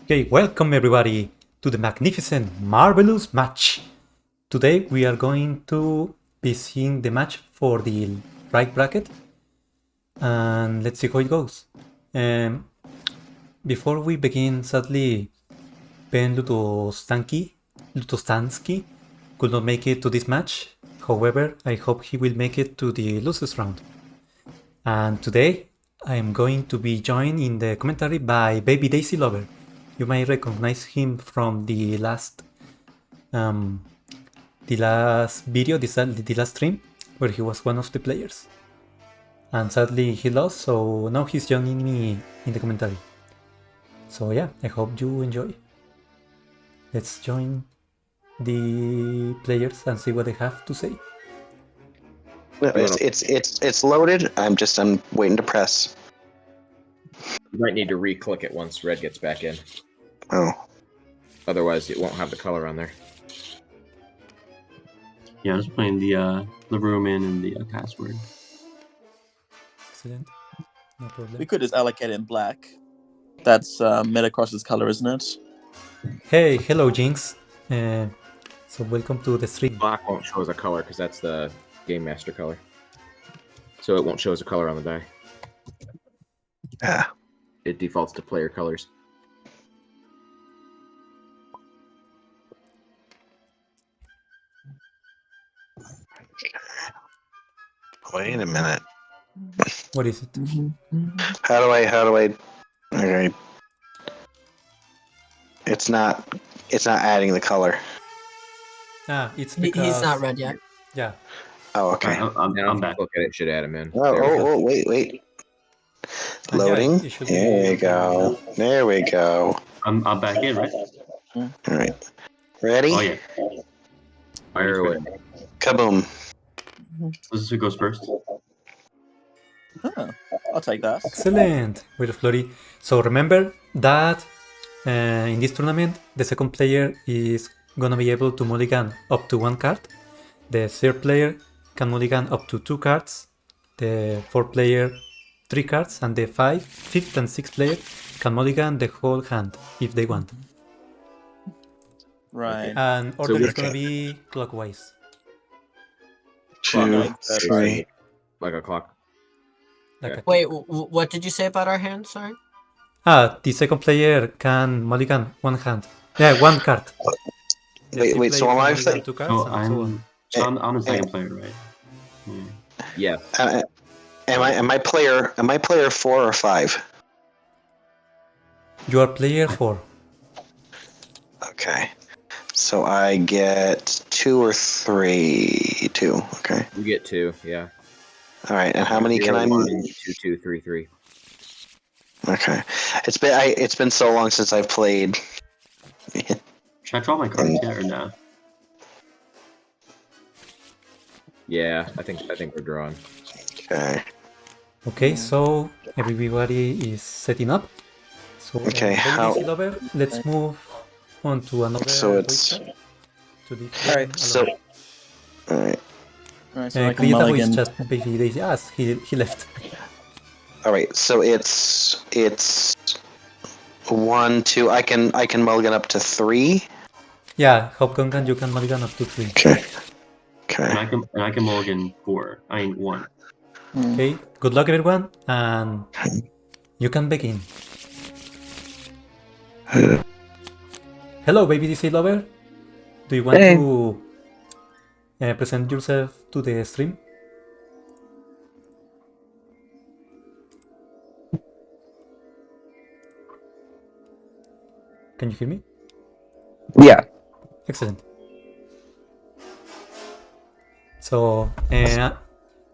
Okay, welcome everybody to the magnificent, marvelous match. Today we are going to be seeing the match for the right bracket, and let's see how it goes. Before we begin, sadly, Ben Lutostansky could not make it to this match. However, I hope he will make it to the losers round. And today I am going to be joined in the commentary by Babydaisylover. You may recognize him from the last video, the last stream, where he was one of the players. And sadly he lost, so now he's joining me in the commentary. So yeah, I hope you enjoy. Let's join the players and see what they have to say. No, it's loaded. I'm waiting to press. You might need to re-click it once Red gets back in. Oh. Otherwise, it won't have the color on there. Yeah, I'm just putting the room in and the password. Excellent. No problem. We could just allocate it in black. That's MetaCross's color, isn't it? Hey, hello Jinx. So welcome to the stream. Black won't show as a color because that's the Game Master color. So it won't show as a color on the die. Ah. It defaults to player colors. Wait a minute. What is it? How do I? Okay. It's not adding the color. It's because He's not red yet. Yeah. Oh, okay. I'm back. Look at it, should add him in. Wait. Loading. There we go. There we go. I'm back in, right? All right. Ready? Oh yeah. Fire away. Kaboom. This is who goes first. Huh. I'll take that. Excellent. With Flurry. So remember that in this tournament, the second player is gonna be able to mulligan up to 1 card. The third player can mulligan up to 2 cards. The fourth player 3 cards, and the fifth and sixth player can mulligan the whole hand if they want. Right. And order is okay. gonna be clockwise. 2, 3. Like a clock. Like Okay. a- Wait, what did you say about our hand? Sorry. the second player can mulligan 1 hand. Yeah, 1 card. The Wait, third so player am can I mulligan saying- 2 cards So and so on. I'm the second player, right? Yeah. Yeah. Am I player 4 or 5? You are player 4. Okay. So I get 2 or 3. 2. Okay. You get 2, yeah. All right. And how many can I? 1, 2, 2, 3, 3. Okay. It's been so long since I've played. Should I draw my cards yet or no? Yeah, I think we're drawing. Okay. Okay, so everybody is setting up. So Okay, how- Lover, let's move on to another. So it's- voice chat. To the Alright, So. All right. Right, so I can Kriyita is mulligan. just Baby Daisy. Yes, he left. All right. So it's 1, 2. I can mulligan up to 3. Yeah, HobGungan, you can mulligan up to 3. Okay. And Okay. I can mulligan 4. I mean 1. Okay, good luck everyone, and you can begin. Hello, Baby DC Lover. Do you want Hey. to present yourself to the stream? Can you hear me? Yeah. Excellent. So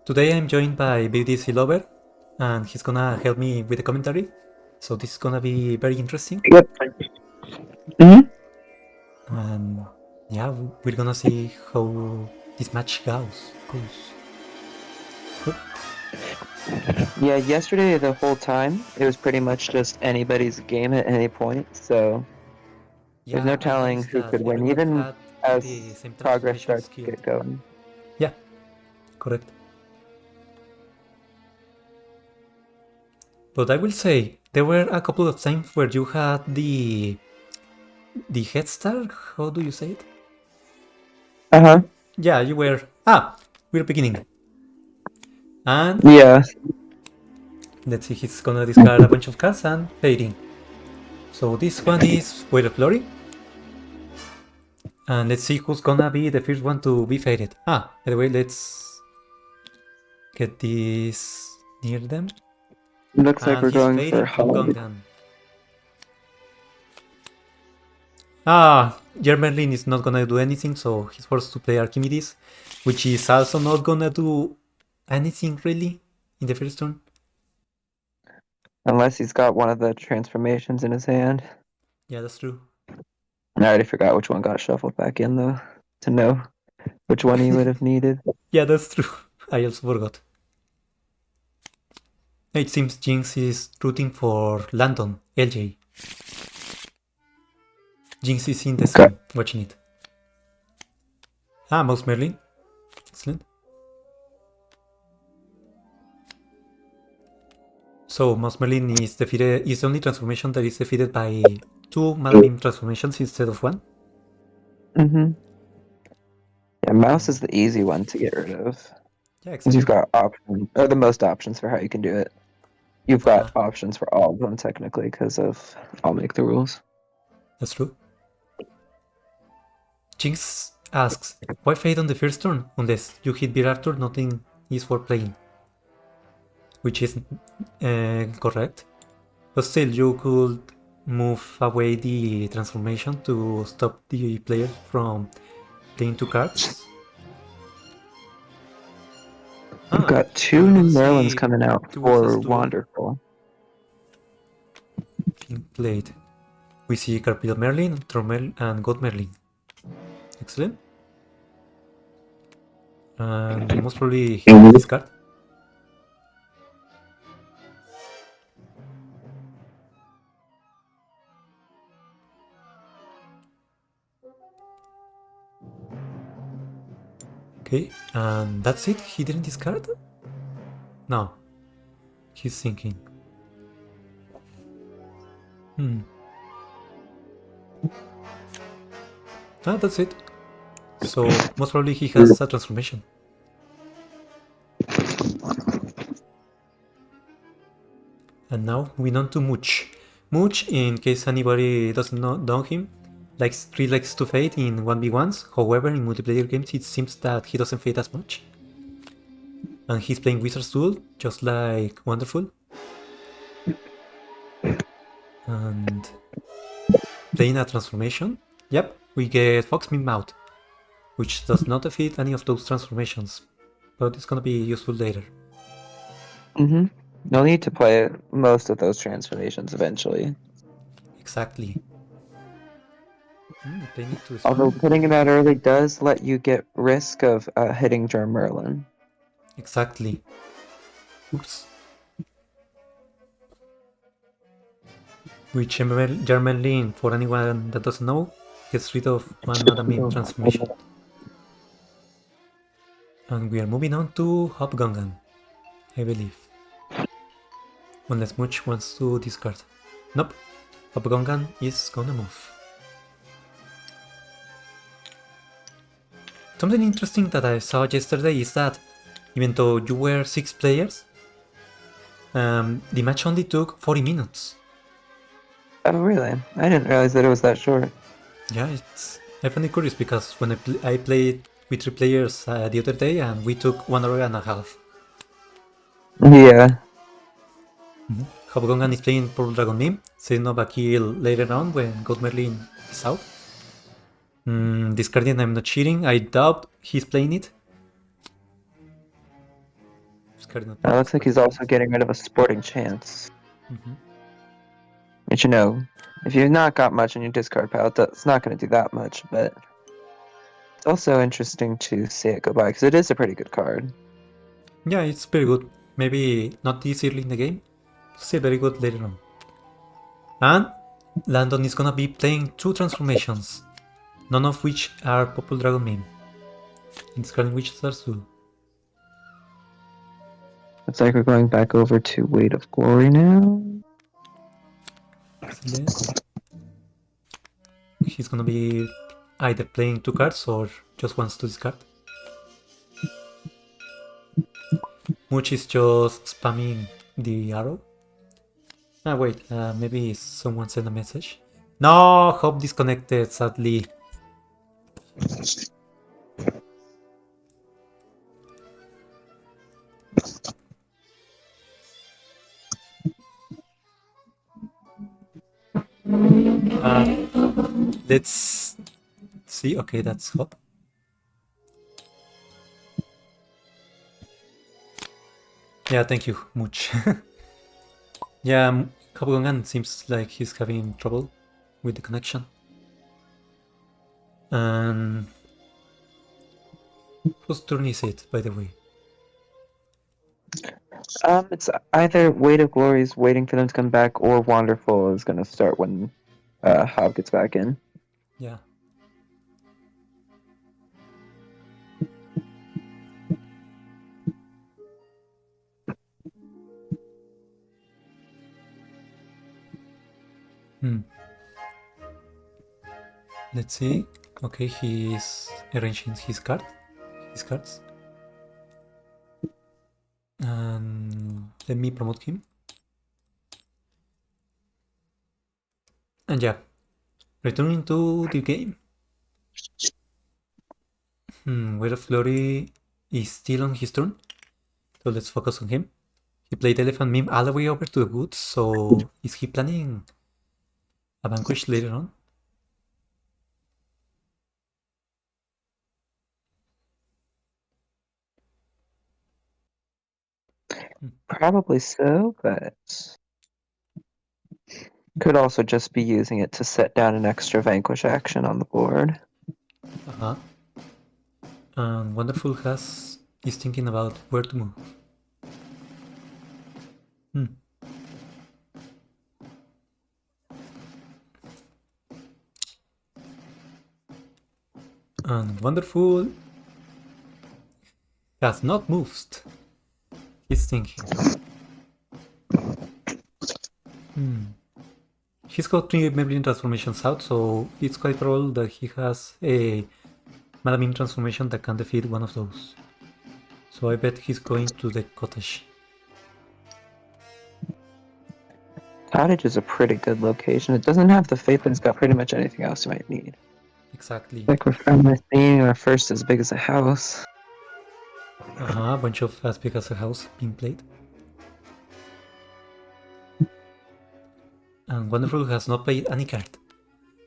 today I'm joined by Babydaisylover, and he's gonna help me with the commentary. So this is gonna be very interesting. Yep. hmm And yeah, we're gonna see how this match goes. Yeah, yesterday the whole time it was pretty much just anybody's game at any point, so There's no Yeah, telling against who that, could win, everyone even had as the same progress transformation starts to skill. get going. Yeah, correct. But I will say there were a couple of times where you had the head start. How do you say it? Uh-huh. Yeah, you were. We're beginning. And Yeah. let's see, he's gonna discard a bunch of cards and fading. So this one is Whale of Glory. And let's see who's gonna be the first one to be faded. By the way, let's get this near them. Looks like And we're he's going fading for HobGungan. HobGungan. Germerlin is not gonna do anything, so he's forced to play Archimedes, which is also not gonna do anything really in the first turn. Unless he's got one of the transformations in his hand. Yeah, that's true. I already forgot which one got shuffled back in, though, to know which one he would have needed. Yeah, that's true. I also forgot. It seems Jinx is rooting for Landon, LJ. Jinx is in the Okay. screen, watching it. Mouse Merlin. Excellent. So Mouse Merlin is defeated. Is the only transformation that is defeated by 2 Madam Mim transformations instead of 1. Mm-hmm. Yeah, mouse is the easy one to get rid of. Yeah, Because you've exactly. got options, or the most options for how you can do it. You've got Uh-huh. options for all of them, technically, because of I'll make the rules. That's true. Jinx asks, why fade on the first turn? Unless you hit Beer Arthur, nothing is for playing. Which is correct. But still, you could move away the transformation to stop the player from playing 2 cards. We've got 2 we're new gonna Merlins see coming out 2 for versus 2 Wahnderful. being played. We see Carpidal Merlin, Tromel, and God Merlin. Excellent. And most probably he will discard. Okay, and that's it? He didn't discard? No. He's thinking. That's it. So, most probably he has a transformation. And now, we on to Mootch. Mootch, in case anybody doesn't know him, really likes to fade in 1v1s. However, in multiplayer games, it seems that he doesn't fade as much. And he's playing Wizard's Duel, just like Wahnderful. And playing a transformation. Yep, we get Fox Mim out, which does not defeat any of those transformations, but it's gonna be useful later. Mm-hmm. You'll need to play most of those transformations eventually. Exactly. They need to Although respond. putting it out early does let you get risk of hitting Germ Merlin. Exactly. Oops. Which Germerlin, for anyone that doesn't know, gets rid of 1 Madam Mim transformation. And we are moving on to HobGungan, I believe. Unless Mootch wants to discard. Nope. HobGungan is gonna move. Something interesting that I saw yesterday is that even though you were 6 players, the match only took 40 minutes. Oh, really? I didn't realize that it was that short. Yeah, I find it curious because when I played with 3 players the other day and we took 1 hour and a half. Yeah. HobGungan is playing Purple Dragon Mim, setting up a kill later on when God Merlin is out. Discarding I'm not cheating, I doubt he's playing it. It looks like he's also getting rid of a Sporting Chance. Which, you know, if you've not got much in your discard pile, it's not going to do that much, but it's also interesting to see it go by, because it is a pretty good card. Yeah, it's very good. Maybe not this early in the game, still very good later on. And Landon is gonna be playing 2 transformations, none of which are Purple Dragon Meme. Discarding Wizard's Duel. Looks like we're going back over to Weight of Glory now. Excellent. He's gonna be either playing 2 cards or just wants to discard. Mootch is just spamming the arrow. Ah, wait, maybe someone sent a message. No, Hope disconnected, sadly. Let's see. Okay, that's Hope. Yeah, thank you, Mootch. Yeah, HobGungan seems like he's having trouble with the connection. And whose turn is it, by the way? It's either Weight of Glory is waiting for them to come back, or Wahnderful is gonna start when Hob gets back in. Yeah. Let's see. Okay, he's arranging his cards. And let me promote him. And yeah, returning to the game. Weight of Glory is still on his turn, so let's focus on him. He played Elephant Mim all the way over to the woods, so is he planning a vanquish later on? Probably so, but could also just be using it to set down an extra vanquish action on the board. And Wahnderful is thinking about where to move. And Wahnderful has not moved. He's thinking. He's got 3 Maybelline transformations out, so it's quite probable that he has a Madam Mim transformation that can defeat one of those. So I bet he's going to the cottage. Cottage is a pretty good location. It doesn't have the fate, but it's got pretty much anything else you might need. Exactly. Like we're finally seeing our first as big as a house. A bunch of as big as a house being played. And Wahnderful has not played any card.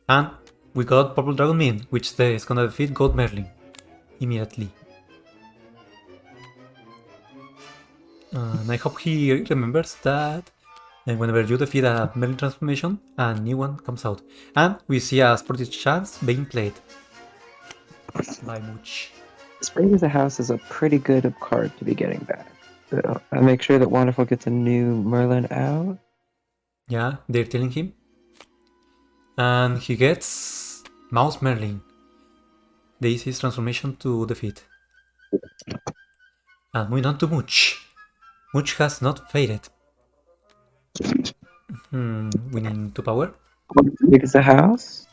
And we got Purple Dragon Mim, which is gonna defeat Gold Merlin immediately. And I hope he remembers that whenever you defeat a Merlin transformation, a new one comes out. And we see a Sporty Chance being played by Mootch. As big as a house is a pretty good card to be getting back. So I'll make sure that Wahnderful gets a new Merlin out. Yeah, they're telling him. And he gets Mouse Merlin. The easiest transformation to defeat. And moving on to Mootch. Mootch has not faded. Winning 2 power. As big as a house?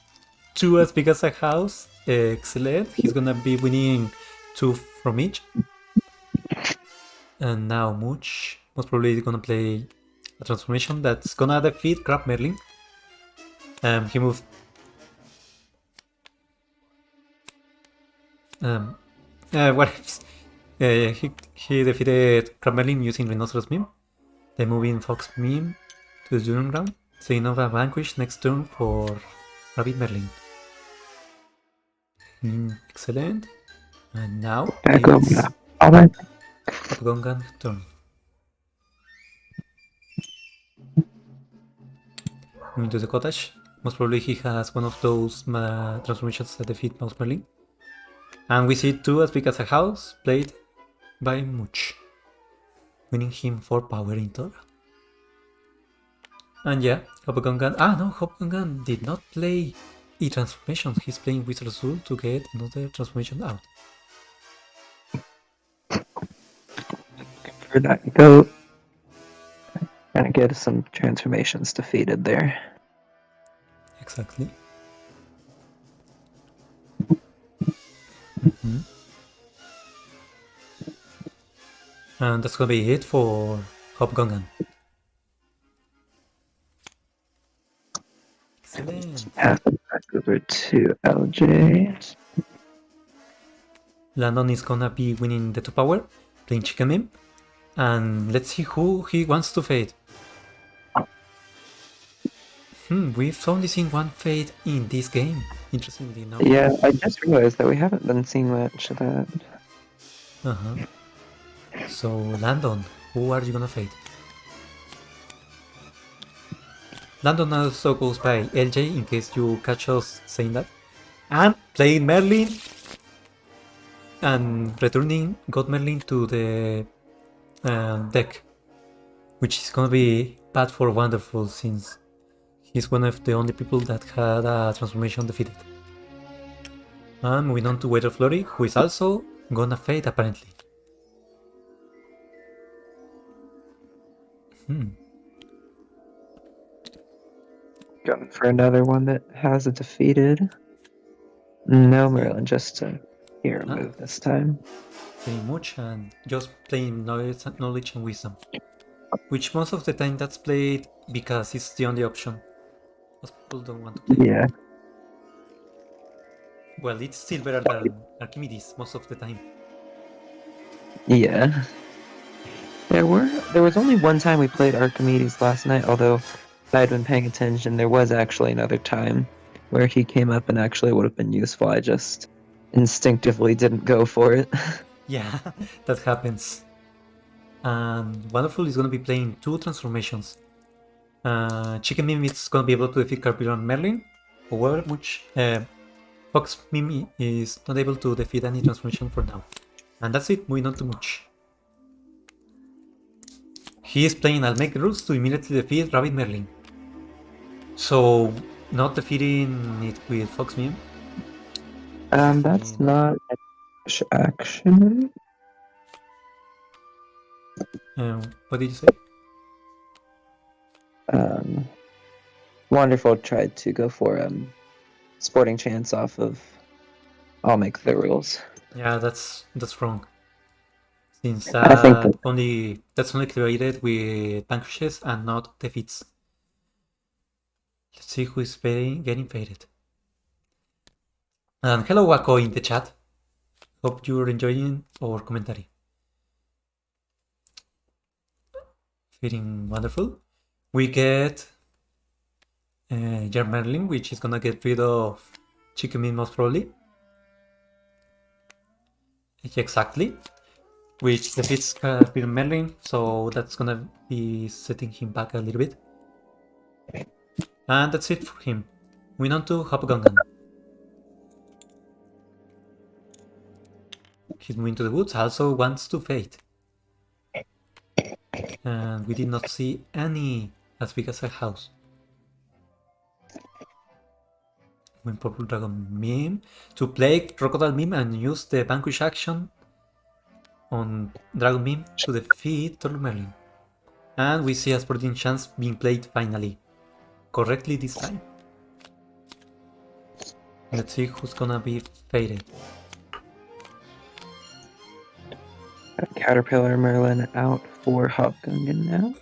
2 as big as a house. Excellent. He's gonna be winning 2 from each. And now Mootch most probably is gonna play a transformation that's gonna defeat Crab Merlin. He moved. What ifs? He defeated Crab Merlin using Rhinoceros Mim. Then moving Fox Mim to the During Ground. Setting up a vanquish next turn for Rabbit Merlin. Excellent. And now it's HobGungan turn. Moving to the cottage. Most probably he has one of those transformations that defeat Mouse Merlin. And we see 2 as big as a house played by Mootch, winning him 4 power in total. And yeah, HobGungan. No, HobGungan did not play a transformation. He's playing Wizard Soul to get another transformation out. For that goat. Gonna get some transformations defeated there. Exactly. Mhm. And that's gonna be it for HobGungan. Excellent. Pass it back over to LJ. Landon is gonna be winning the 2 power, playing Chicken Mim. And let's see who he wants to fade. We've only seen one fade in this game, interestingly enough. Yeah, I just realized that we haven't been seeing much of that. Uh-huh. So, Landon, who are you gonna fade? Landon also goes by LJ, in case you catch us saying that. And playing Merlin and returning God Merlin to the deck, which is gonna be bad for Wahnderful, since he's one of the only people that had a transformation defeated. And moving on to Waiter Flurry, who is also gonna fade apparently. Going for another one that has it defeated. No, Merlin, just a hero move this time. Playing Mootch and just playing knowledge and wisdom. Which most of the time that's played because it's the only option. Most people don't want to play. Yeah. Well, it's still better than Archimedes most of the time. Yeah. There was only one time we played Archimedes last night, although if I had been paying attention, there was actually another time where he came up and actually would have been useful. I just instinctively didn't go for it. Yeah, that happens. And Wahnderful is gonna be playing 2 transformations. Chicken Mim is gonna be able to defeat Carpenter and Merlin. However, Fox Mim is not able to defeat any transformation for now. And that's it, moving on to Mootch. He is playing I'll make the rules to immediately defeat Rabbit Merlin. So, not defeating it with Fox Mim. That's not action. What did you say? Wahnderful tried to go for sporting chance off of I'll make the rules. Yeah, that's wrong. Since I think that's only created with vanquishes and not defeats. Let's see who is getting faded. And hello Waco in the chat. Hope you're enjoying our commentary. Feeling wonderful. We get Merlin, which is gonna get rid of Chicken Meat most probably. Exactly. Which defeats Peter Merlin, so that's gonna be setting him back a little bit. And that's it for him. Moving on to HobGungan. He's moving to the woods, also wants to fade. And we did not see any as big as a house. When Purple Dragon Meme to play Crocodile Meme and use the Vanquish action on Dragon Meme to defeat Turtle Merlin. And we see a sporting chance being played finally. Correctly this time. Let's see who's gonna be faded. Caterpillar Merlin out for HobGungan now.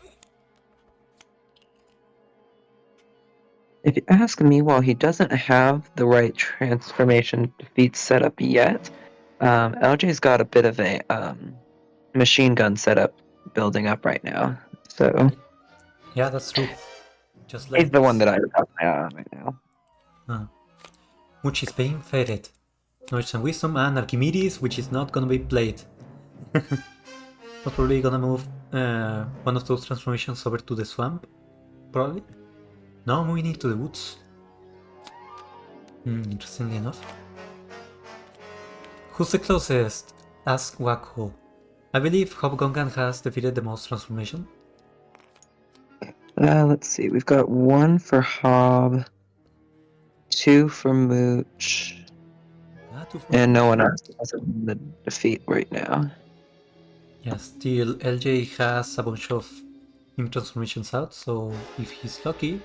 If you ask me, while he doesn't have the right transformation defeat set up yet, LJ's got a bit of a machine gun setup building up right now. So Yeah, that's true. Just like he's the one that I got my eye on right now. Which is being faded. Knowledge and Wisdom and Archimedes, which is not gonna be played. We're probably gonna move one of those transformations over to the swamp. Probably. No, moving into the woods. Interestingly enough. Who's the closest? Ask Waco. I believe HobGungan has defeated the most transformation. Let's see. We've got 1 for Hob, 2 for Mooch, and no one else has the defeat right now. Yeah, still LJ has a bunch of him transformations out, so if he's lucky,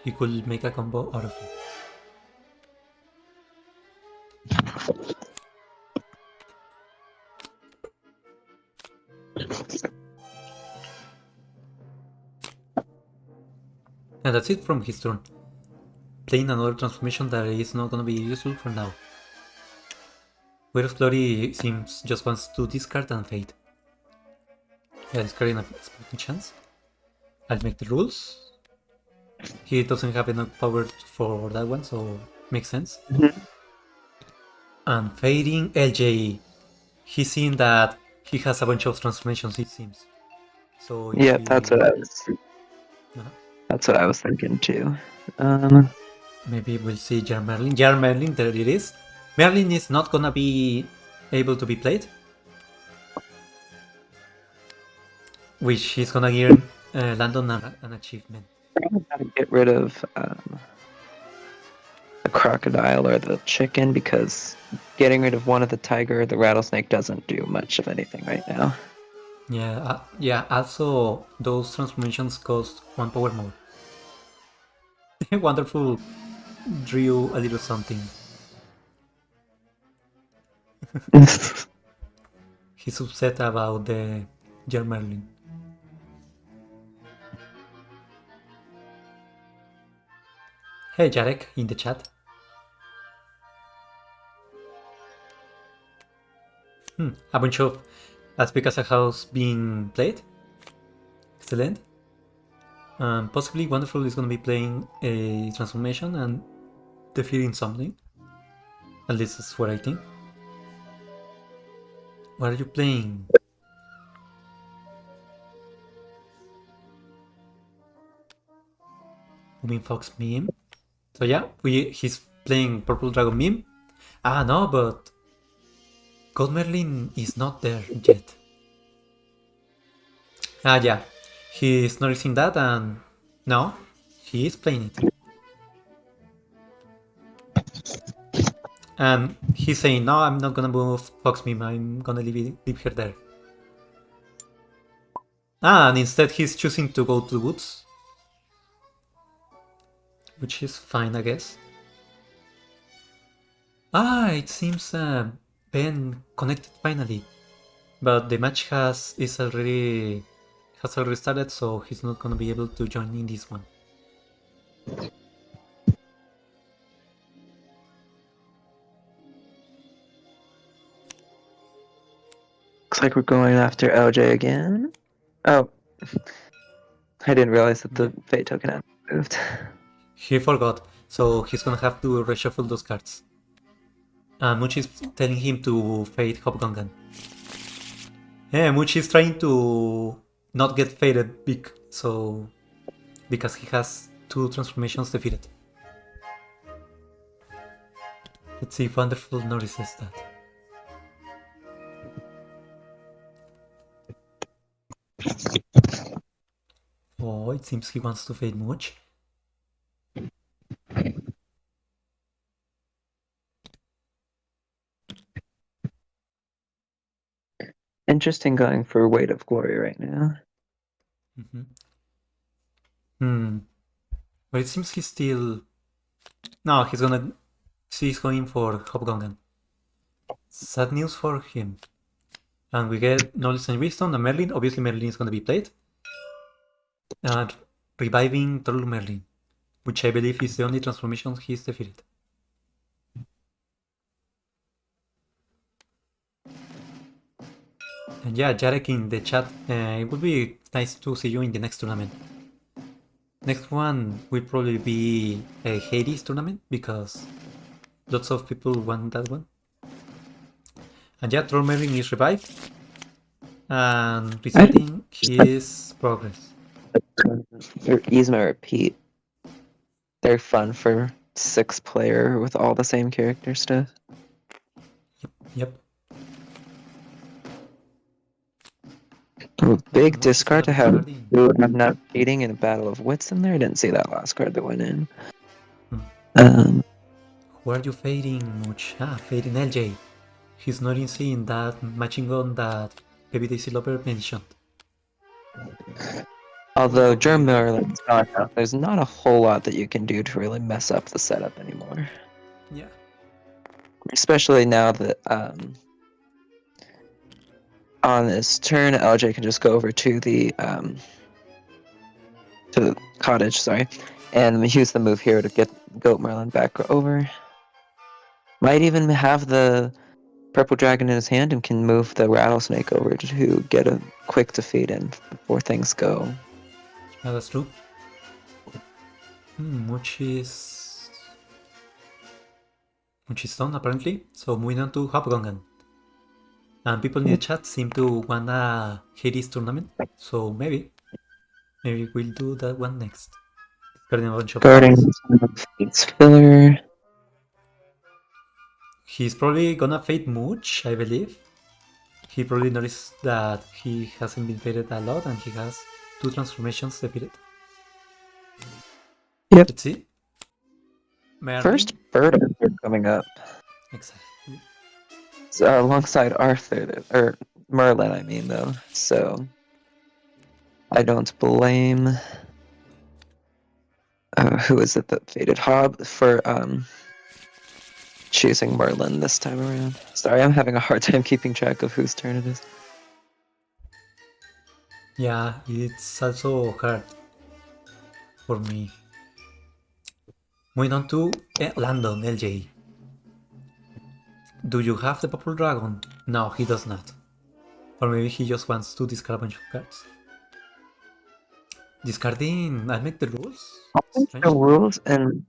he could make a combo out of it. And that's it from his turn. Playing another transformation that is not gonna be useful for now. Weight of Glory seems just wants to discard and fade. Yeah, discarding a spotting chance. I'll make the rules. He doesn't have enough power for that one, so makes sense. And fading LJ. He's seen that he has a bunch of transformations, it seems. So Yeah, that's what I was. Uh-huh. That's what I was thinking too. Maybe we'll see Jar Merlin. Jar Merlin, there it is. Merlin is not gonna be able to be played, which is gonna earn Landon an achievement. I'm gonna get rid of the crocodile or the chicken because getting rid of one of the tiger or the rattlesnake doesn't do much of anything right now. Yeah. Also, those transformations cost 1 power more. Wahnderful drew a little something. He's upset about the Jar Merlin. Hey Jarek in the chat. A bunch of As Big as a House being played. Excellent. Possibly Wahnderful is going to be playing a transformation and defeating something. At least that's what I think. What are you playing? Booming Fox Mim. So yeah, he's playing Purple Dragon Mim. Ah no, but Gold Merlin is not there yet. Ah yeah, he's noticing that and no, he is playing it. And he's saying, no, I'm not gonna move Fox Mim, I'm gonna leave her there. Ah, and instead he's choosing to go to the woods. Which is fine, I guess. Ah, it seems Ben connected finally. But the match has already started, so he's not gonna be able to join in this one. Looks like we're going after LJ again. Oh, I didn't realize that the fate token had moved. He forgot, so he's gonna have to reshuffle those cards. And Mootch is telling him to fade HobGungan. Yeah, Mootch is trying to not get faded because he has 2 transformations defeated. Let's see if Wahnderful notices that. Oh, it seems he wants to fade Mootch. Interesting going for Weight of Glory right now. But it seems he's still... No, he's going for HobGungan. Sad news for him. And we get Knowledge and Wisdom and Merlin. Obviously Merlin is gonna be played. And reviving Troll Merlin, which I believe is the only transformation he's defeated. And yeah, Jarek in the chat, it would be nice to see you in the next tournament. Next one will probably be a Hades tournament because lots of people want that one. And yeah, Troll Merlin is revived and resetting his progress. Yzma Repeat. They're fun for 6-player with all the same character stuff. Yep. Ooh, big discard to have I'm not beating in a Battle of Wits in there. I didn't see that last card that went in. Who are you fading, Mootch? Ah, fading LJ. He's not in seeing that matching gun that Babydaisylover mentioned. Although Germ Merlin's gone out, there's not a whole lot that you can do to really mess up the setup anymore. Yeah. Especially now that on this turn, LJ can just go over to the cottage, sorry, and use the move here to get Goat Merlin back over. Might even have the purple dragon in his hand and can move the rattlesnake over to get a quick defeat in before things go. Yeah, that's true. Mootch is done apparently. So moving on to HobGungan. And people in the chat seem to wanna Hades tournament. So maybe we'll do that one next. Discarding a bunch of Guarding cards. its filler. He's probably gonna fade Mootch, I believe. He probably noticed that he hasn't been faded a lot and he has 2 transformations defeated. Yep. Let's see. Merlin. First bird Arthur coming up. Exactly. So, alongside Arthur, or Merlin, I mean, though. So, I don't blame. Who is it that faded Hob for choosing Merlin this time around? Sorry, I'm having a hard time keeping track of whose turn it is. Yeah, it's also hard for me. Moving on to Landon, LJ. Do you have the Purple Dragon? No, he does not. Or maybe he just wants to discard a bunch of cards. Discarding, I make the rules? The rules and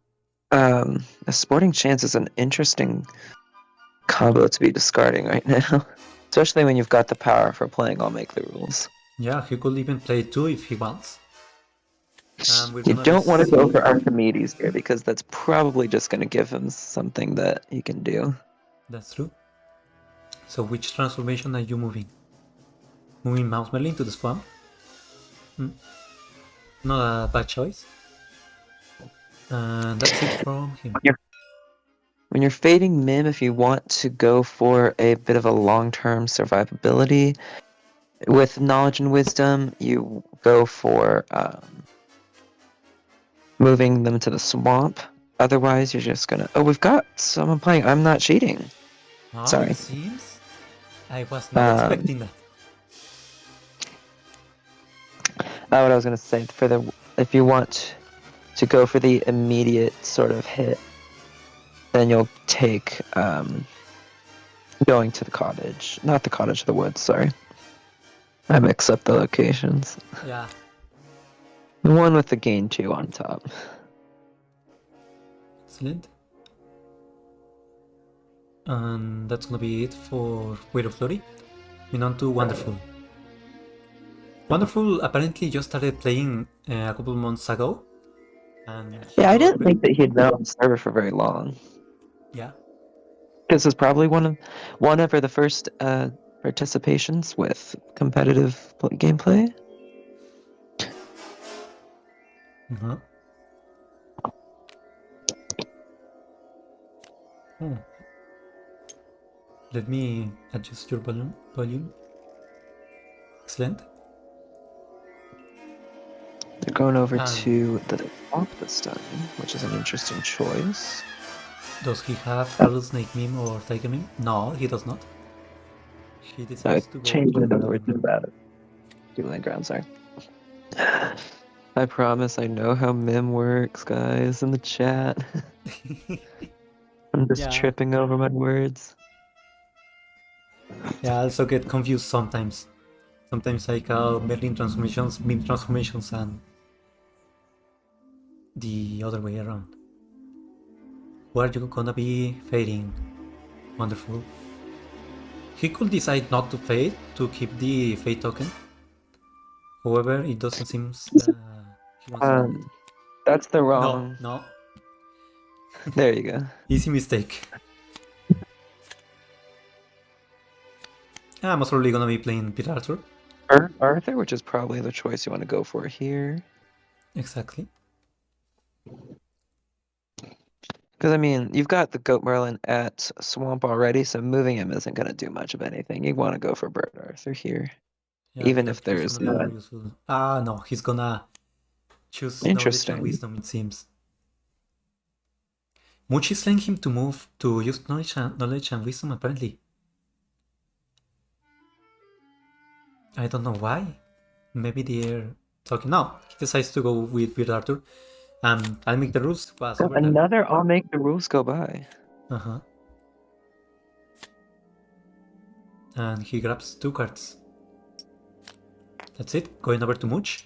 a Sporting Chance is an interesting combo to be discarding right now. Especially when you've got the power for playing I'll Make the Rules. Yeah, he could even play 2 if he wants. You don't want to go for Archimedes here because that's probably just going to give him something that he can do. That's true. So which transformation are you moving? Moving Mouse Merlin to the swamp? Not a bad choice. And that's it from him. When you're fading Mim, if you want to go for a bit of a long-term survivability with knowledge and wisdom, you go for moving them to the swamp. Otherwise, you're just gonna... Oh, we've got someone playing I'm Not Cheating. Oh, Sorry. it seems I was not expecting that. What I was gonna say, if you want to go for the immediate sort of hit, then you'll take going to the cottage. Not the cottage, the woods, sorry. I mix up the locations. Yeah. The one with the gain 2 on top. Excellent. And that's gonna be it for Waco Flurry. Moving on to Wahnderful. Wahnderful apparently just started playing a couple months ago. And Yeah, I didn't think that he'd been on the server for very long. Yeah. This is probably one of the first participations with competitive gameplay. Uh-huh. Oh. Let me adjust your volume. Excellent. They're going over to the swamp this time, which is an interesting choice. Does he have Rattlesnake Mim or Tiger Mim? No, he does not. He decides to go Change to it over to that. Dueling ground, sorry. I promise I know how Mim works, guys, in the chat. I'm just tripping over my words. Yeah, I also get confused sometimes. Sometimes I call Merlin transformations Mim transformations and the other way around. Where are you gonna be fading? Wahnderful. He could decide not to fade to keep the fade token. However, it doesn't seem that he wants to do it. That's the wrong. No. There you go. Easy mistake. I'm most probably gonna be playing Peter Arthur. Arthur, which is probably the choice you want to go for here. Exactly. Because, I mean, you've got the Goat Merlin at Swamp already, so moving him isn't going to do much of anything. You want to go for Bird Arthur here. Yeah, I even feel if like there he's is gonna be no. more useful. Ah, no, he's gonna choose knowledge and Interesting. wisdom, it seems. Mootch is telling him to move to use knowledge and wisdom, apparently. I don't know why. Maybe they're talking. No, he decides to go with Weird Arthur. I'll make the rules was over there. Another I'll make the rules go by. Uh-huh. And he grabs 2 cards. That's it. Going over to Mootch.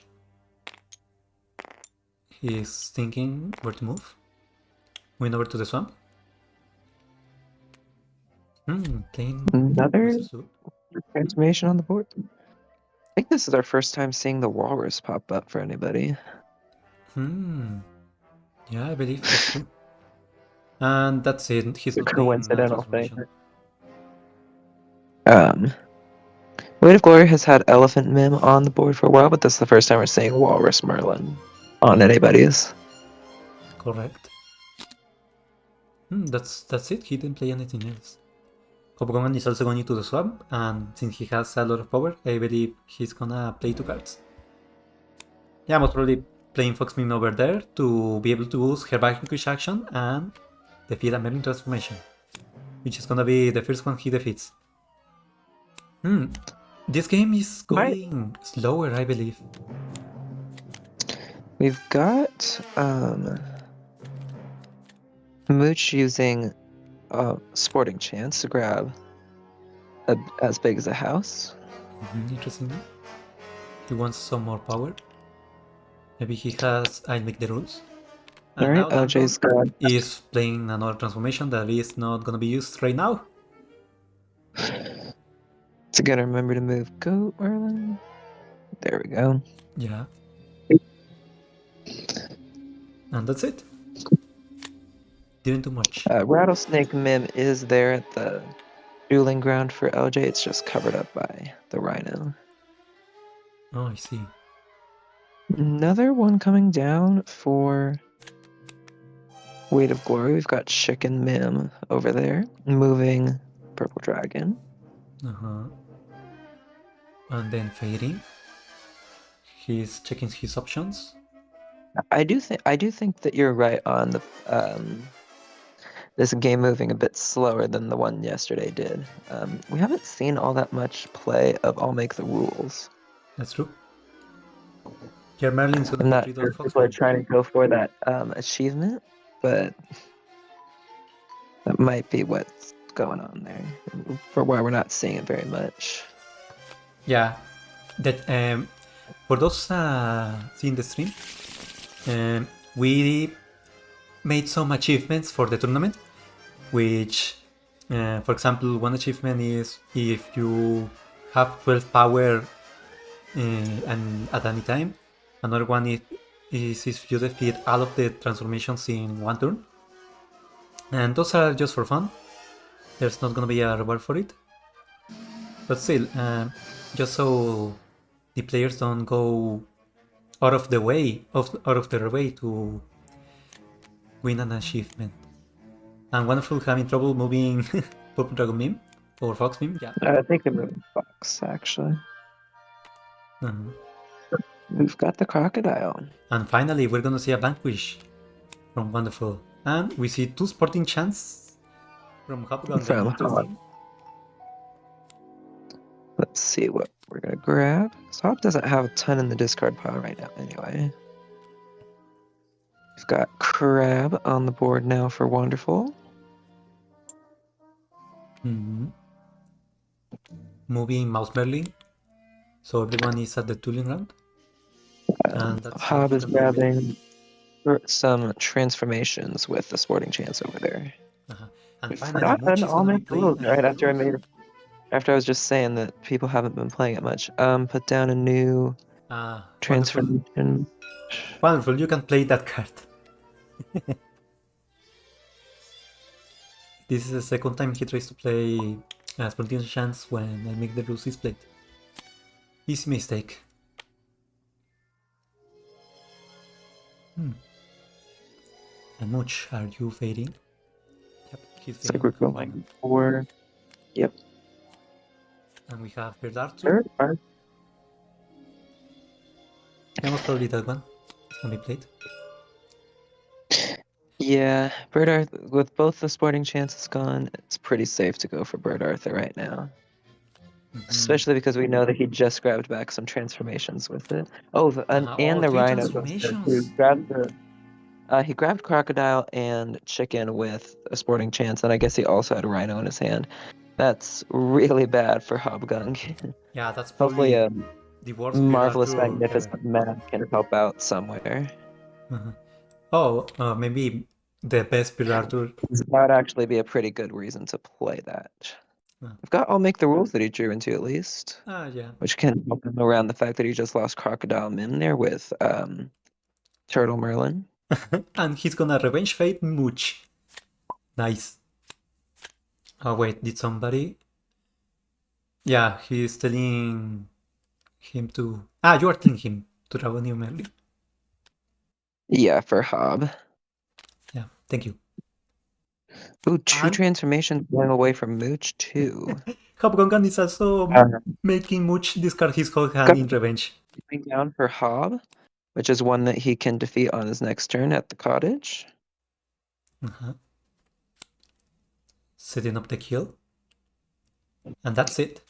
He's thinking where to move. Going over to the swamp. Playing Another Wizard Suit. transformation on the board. I think this is our first time seeing the walrus pop up for anybody. Yeah, I believe that's true. And that's it. He's A not playing a coincidental thing. transformation. Weight of Glory has had Elephant Mim on the board for a while, but this is the first time we're seeing Walrus Merlin on anybody's. Correct. That's it. He didn't play anything else. HobGungan is also going into the swamp, and since he has a lot of power, I believe he's gonna play 2 cards. Yeah, most probably playing Fox Mim over there to be able to use her Vanquish action and defeat a Merlin transformation, which is gonna be the first one he defeats. This game is going slower, I believe. We've got Mootch using Sporting Chance to grab as big as a house. Interestingly, he wants some more power. Maybe he has I make the rules. And Alright, now LJ's Landon got. is playing another transformation that is not gonna be used right now. So gotta remember to move Goat Merlin. There we go. Yeah. And that's it. Didn't do much. Rattlesnake Mim is there at the dueling ground for LJ. It's just covered up by the Rhino. Oh, I see. Another one coming down for Weight of Glory. We've got Chicken Mim over there, moving Purple Dragon. And then fading. He's checking his options. I do think that you're right on the this game moving a bit slower than the one yesterday did. We haven't seen all that much play of I'll Make the Rules. That's true. Yeah, Merlin's gonna I'm get not rid sure of if Fox people are Mim. trying to go for that achievement, but that might be what's going on there, for why we're not seeing it very much. Yeah, that for those seeing the stream, we made some achievements for the tournament, which, for example, one achievement is if you have 12 power and at any time. Another one is if you defeat all of the transformations in 1 turn. And those are just for fun. There's not gonna be a reward for it. But still, just so the players don't go out of their way to win an achievement. And Wahnderful having trouble moving Purple Dragon Mim or Fox Mim, yeah. I think they're moving Fox, actually. We've got the Crocodile. And finally, we're gonna see a Vanquish from Wahnderful. And we see 2 Sporting Chance from HobGungan. Let's see what we're gonna grab. So Hop doesn't have a ton in the discard pile right now anyway. We've got Crab on the board now for Wahnderful. Moving Mouse Merlin. So everyone is at the dueling ground. And that's Hob is grabbing some transformations with the Sporting Chance over there. And finally, Mootch is gonna be playing right after I was just saying that people haven't been playing it much. Put down a new transformation. Wahnderful, you can play that card. This is the second time he tries to play Sporting Chance when I make the rules is played. Easy mistake. And Mootch, are you fading? Yep, he's fading. We're going for. Yep. And we have Weird Arthur. Yeah, most probably that one can be played. Yeah, Bird Arthur, with both the sporting chances gone, it's pretty safe to go for Bird Arthur right now. Especially because we know that he just grabbed back some transformations with it. Oh, and the 3 Rhino goes there, too. transformations. He grabbed Crocodile and Chicken with a sporting chance, and I guess he also had a Rhino in his hand. That's really bad for HobGungan. Yeah, that's Hopefully, probably the worst Bird Marvelous Arthur Magnificent Man can help out somewhere. ever. Oh, maybe the best Bird Arthur. That would actually be a pretty good reason to play that. I've got I'll make the rules that he drew into at least, Yeah. which can help him around the fact that he just lost Crocodile Mim there with Turtle Merlin. And he's gonna revenge fate Mootch. Nice. Oh wait, did somebody? Yeah, he's telling him to. You are telling him to draw a new Merlin. Yeah, for Hob. Yeah, thank you. Ooh, two transformations going away from Mootch too. HobGungan is also making Mootch discard his whole hand in revenge. Coming down for Hob, which is one that he can defeat on his next turn at the cottage. Setting up the kill. And that's it.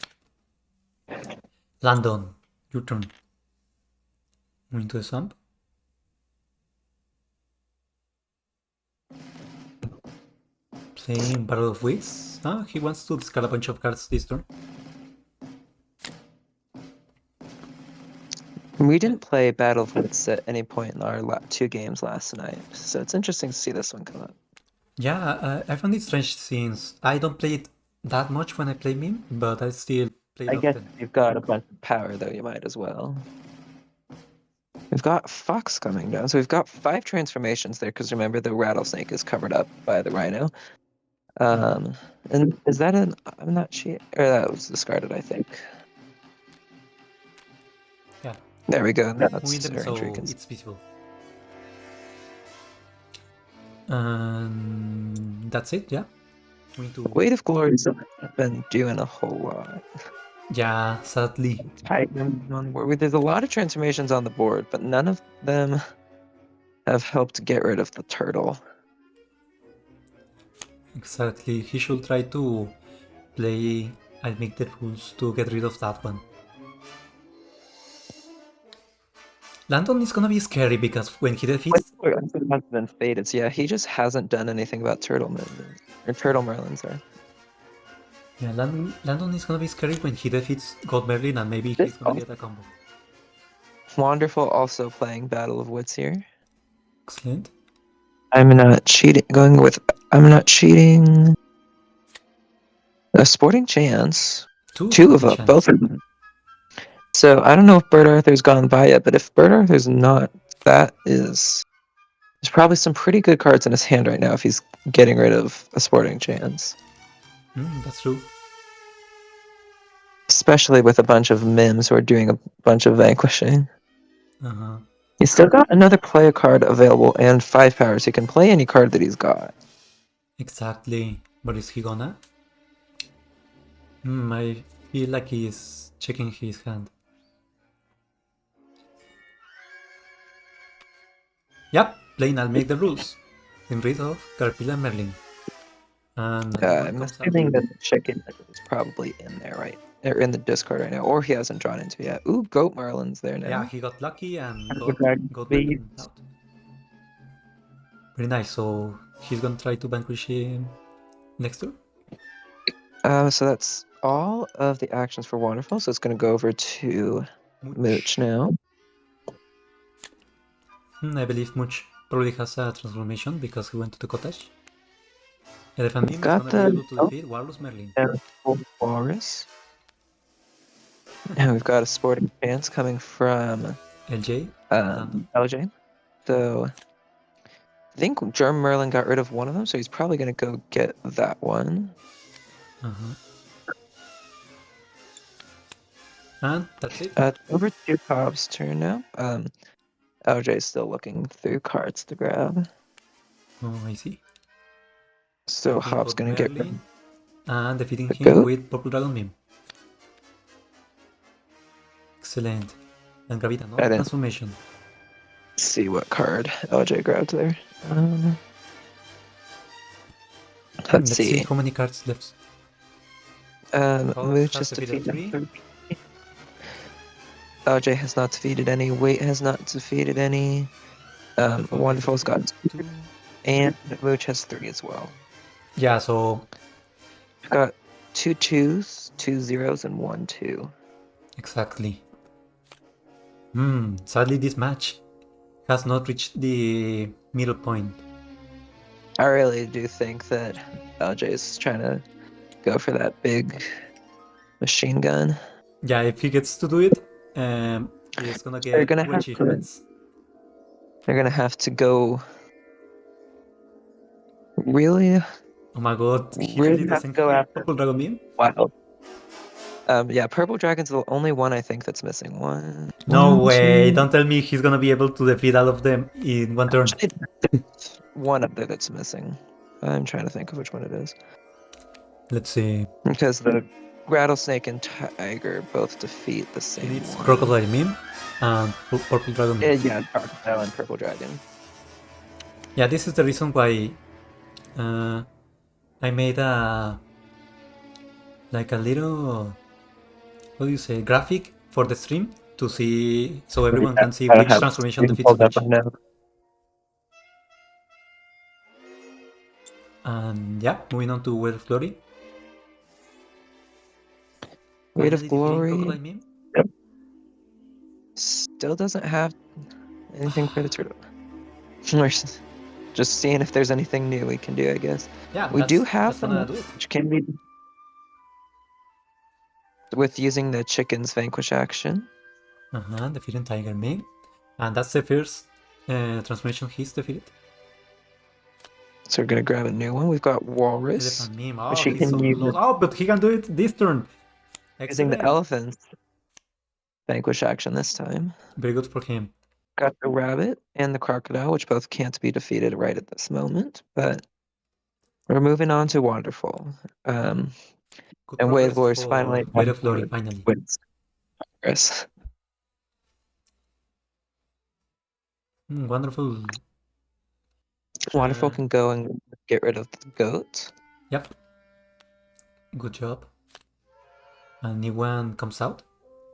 Landon, your turn. Into the swamp. Playing Battle of Wits. He wants to discard a bunch of cards this turn. We didn't play Battle of Wits at any point in our 2 games last night, so it's interesting to see this one come up. Yeah, I found it strange since I don't play it that much when I play Mim, but I still play it I guess often. you've got a bunch of power, though, you might as well. We've got Fox coming down, so we've got 5 transformations there, because remember, the Rattlesnake is covered up by the Rhino. And is that an... I'm not sure... Or that was discarded, I think. Yeah. There we go. Now Moving them so it's visible. That's it, yeah. Weight of Glory hasn't been doing a whole lot. Yeah, sadly. There's a lot of transformations on the board, but none of them have helped get rid of the turtle. Exactly. He should try to play I'll make the rules to get rid of that one. Landon is gonna be scary because when he defeats... Has been faded. So yeah, he just hasn't done anything about Turtle Merlin, sorry. Yeah, Landon is gonna be scary when he defeats God Merlin and maybe he's gonna get a combo. Wahnderful also playing Battle of Wits here. Excellent. I'm not cheating. I'm not cheating. A sporting chance. Two of them, both of them. So I don't know if Bird Arthur's gone by yet, but if Bird Arthur's not, there's probably some pretty good cards in his hand right now if he's getting rid of a sporting chance. That's true. Especially with a bunch of Mims who are doing a bunch of vanquishing. Uh-huh. He's still got another play a card available and 5 powers. He can play any card that he's got. Exactly. But is he gonna? I feel like he's checking his hand. Yep, playing I'll make the rules. Getting rid of Carpilla Merlin. And I'm assuming that the chicken is probably in there, right? They're in the discard right now, or he hasn't drawn into it yet. Ooh, Goat Merlin's there now. Yeah, he got lucky and got Merlin out. Very nice, so he's gonna try to vanquish him next turn? So that's all of the actions for Wahnderful, so it's going to go over to Mootch now. I believe Mootch probably has a transformation because he went to the cottage. Elephant Mim is gonna be able to defeat Warless Merlin. Walrus. And we've got a sporting chance coming from LJ. LJ. So I think Germ Merlin got rid of one of them, so he's probably going to go get that one. And that's it. Over to Hob's turn now. LJ's still looking through cards to grab. Oh, I see. So Hob's going to get and defeating him with Purple Dragon Mim. Excellent. And Gravita, no transformation. see what card LJ grabbed there. Let's see. how many cards left. Mootch has has defeated defeated 3. LJ has not defeated any. Wait has not defeated any. Wahnderful's got 2. And Mootch has 3 as well. Yeah, so We've got 2 2s, 2 0s, and 1 2. exactly. Sadly, this match has not reached the middle point. I really do think that LJ is trying to go for that big machine gun. Yeah, if he gets to do it, he's gonna They're get gonna 2 have to- achievements. They're gonna have to go. Really? Oh my god, he Really really have to doesn't go hit after- Purple Dragon Meme? Wow. Yeah, Purple Dragon's the only one I think that's missing. No One, way, 2. don't tell me he's gonna be able to defeat all of them in one turn. One up there that's missing. I'm trying to think of which one it is. Let's see. Because the Rattlesnake and Tiger both defeat the He same needs one. Crocodile Meme and Purple Dragon Meme. Yeah, Crocodile and Purple Dragon. Yeah, this is the reason why I made a little, what do you say, graphic for the stream to see, so everyone can see which transformation defeats which. And yeah, moving on to Weight of Glory. Weight of Finally defeating Glory Crocodile Meme. still doesn't have anything for the turtle. We're just seeing if there's anything new we can do, I guess. Yeah, We do that's have gonna them, do it. which can be with using the chicken's vanquish action. Defeating Tiger Meme. And that's the first transformation he's defeated. So we're gonna grab a new one. We've got Walrus Elephant Meme. Oh, which he he's can so use close. Oh, but he can do it this turn. using the Excellent. elephant's vanquish action this time. Very good for him. Got the rabbit and the crocodile, which both can't be defeated right at this moment, but we're moving on to Wahnderful. Good And Weight of progress Glory is for finally Weight of Glory, finally. wins. Progress. Wonderful. Wahnderful can go and get rid of the goat. Yep. Good job. A new one comes out.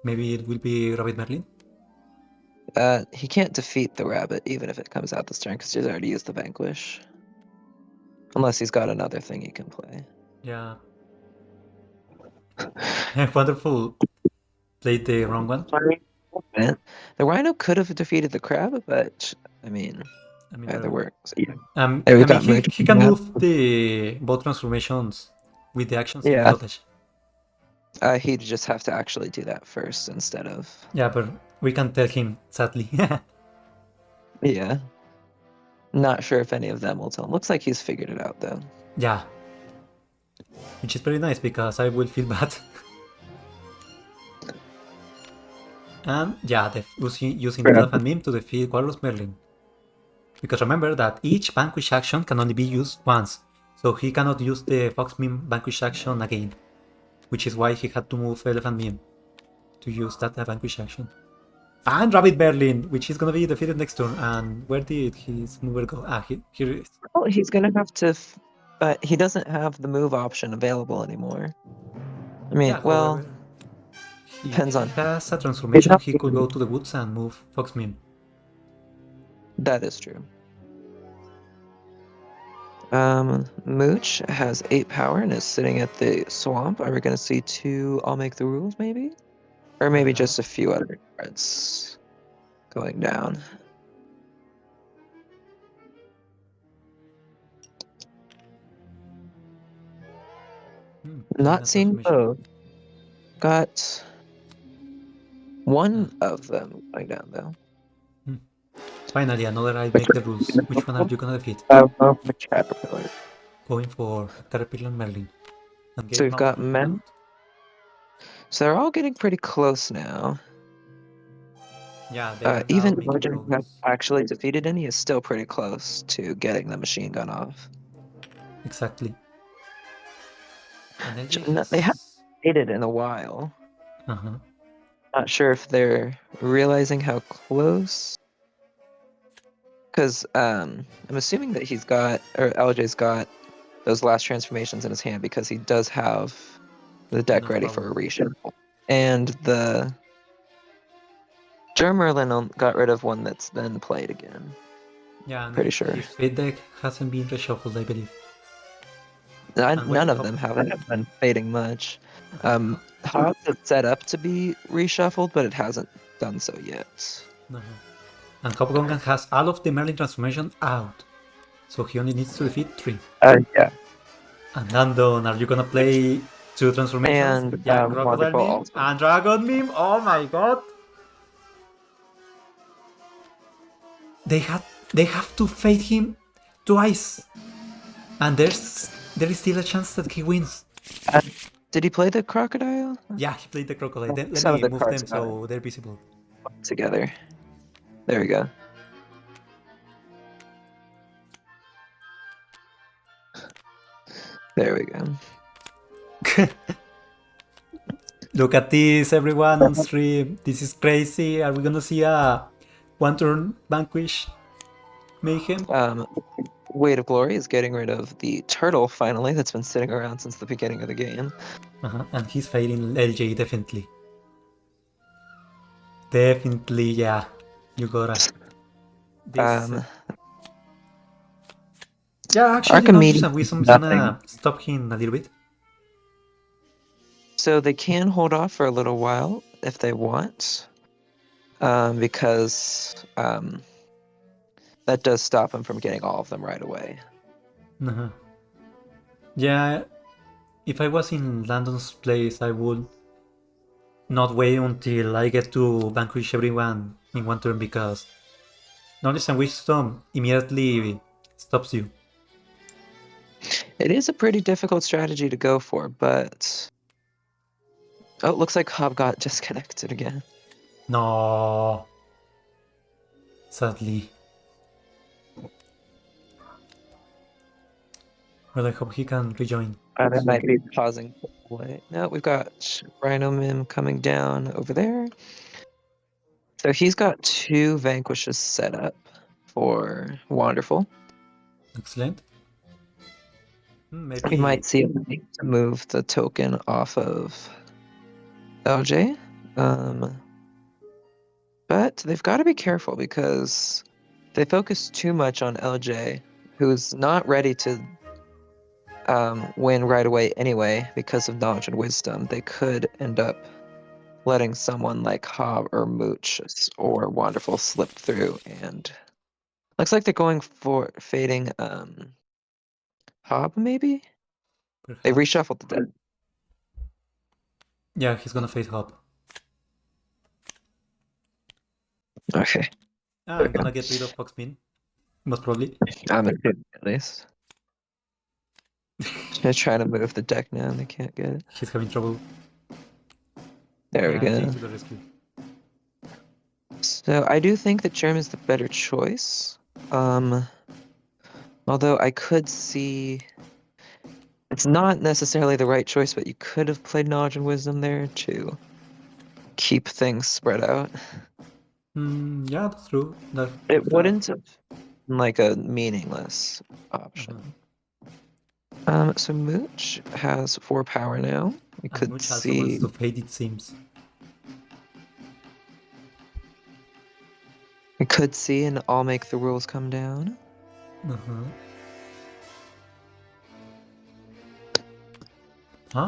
Maybe it will be Rabbit Merlin. He can't defeat the rabbit even if it comes out this turn because he's already used the vanquish. Unless he's got another thing he can play. Yeah. Wonderful. Played the wrong one. The rhino could have defeated the crab, but I mean, either works. Yeah. There we go, Mootch. He can Yeah. move the both transformations with the actions Yeah. in Cottage. He'd just have to actually do that first instead of. Yeah, but we can tell him, sadly. Yeah. Not sure if any of them will tell him. Looks like he's figured it out though. Yeah. Which is very nice because I will feel bad. And yeah, using the Elephant Meme to defeat Walrus Merlin. Because remember that each vanquish action can only be used once. So he cannot use the Fox Meme vanquish action again. Which is why he had to move Elephant Meme to use that vanquish action. And Rabbit Merlin, which is gonna be defeated next turn. And where did his mover go? Here it is. Well, he's gonna have to, but he doesn't have the move option available anymore. I mean, Yeah, well, however, depends on- He has a transformation, he could go to the woods and move Fox Meme. that is true. Mootch has 8 power and is sitting at the swamp. Are we gonna see 2 I'll make the rules maybe? Or maybe just a few other cards going down. Not That's seeing transformation. both. Got one of them going down though. Finally, another I make the rules. Which one are you gonna defeat? The caterpillar. Going for Caterpillar Merlin. And So we've got Mount. men. So they're all getting pretty close now. Yeah, they are now Even making Legend progress. has actually defeated any is still pretty close to getting the machine gun off. Exactly. And LJ No, they have- has- Waited in a while. Uh-huh. Not sure if they're realizing how close Because I'm assuming that he's got, or LJ's got those last transformations in his hand because he does have the deck Enough ready power. for a reshuffle. And the Merlin got rid of one that's been played again. Yeah, and Pretty sure. his fate deck hasn't been reshuffled, I believe. None of them haven't been fading much. Hobbs is set up to be reshuffled, but it hasn't done so yet. And HobGungan has all of the Merlin transformation out. So he only needs to defeat 3. Yeah. And Landon, are you gonna play 2 transformations? And Crocodile Wahnderful Meme also. and Dragon Meme. Oh my god! They have to fade him twice, and there is still a chance that he wins. Did he play the crocodile? Yeah, he played the crocodile. Let Some of me the move cards them so they're visible. Together. There we go. There we go. Look at this, everyone on stream. This is crazy. Are we gonna see a one-turn vanquish mayhem? Weight of Glory is getting rid of the turtle finally that's been sitting around since the beginning of the game. And he's fading LJ, definitely. Definitely, yeah. You gotta. Yeah, actually, Archimedes Knowledge and Wisdom's gonna stop him a little bit. So they can hold off for a little while if they want, because that does stop him from getting all of them right away. Yeah, if I was in Landon's place, I would not wait until I get to vanquish everyone in one turn, because Knowledge and Wisdom immediately stops you. It is a pretty difficult strategy to go for, but... Oh, it looks like Hob got disconnected again. No. Sadly. Well, I hope he can rejoin. That might be pausing. No, we've got Rhino Mim coming down over there. So he's got 2 vanquishes set up for Wahnderful. Excellent. Maybe We might see him to move the token off of LJ. But they've got to be careful because they focus too much on LJ, who's not ready to win right away anyway because of Knowledge and Wisdom. They could end up letting someone like Hob or Mootch or Wahnderful slip through, and looks like they're going for fading Hob, maybe? perhaps. They reshuffled the deck. Yeah, he's gonna face Hob. Okay. I'm gonna get rid of Foxmin. Most probably. I'm assuming, at least. They're trying to move the deck now and they can't get it. He's having trouble. There we go. To the rescue. So I do think that Germ is the better choice. Although I could see it's not necessarily the right choice, but you could have played Knowledge and Wisdom there to keep things spread out. Yeah, that's true. It wouldn't have been like a meaningless option. So Mootch has 4 power now. We could Mootch also see. wants to fade, it seems. We could see an I'll make the rules come down.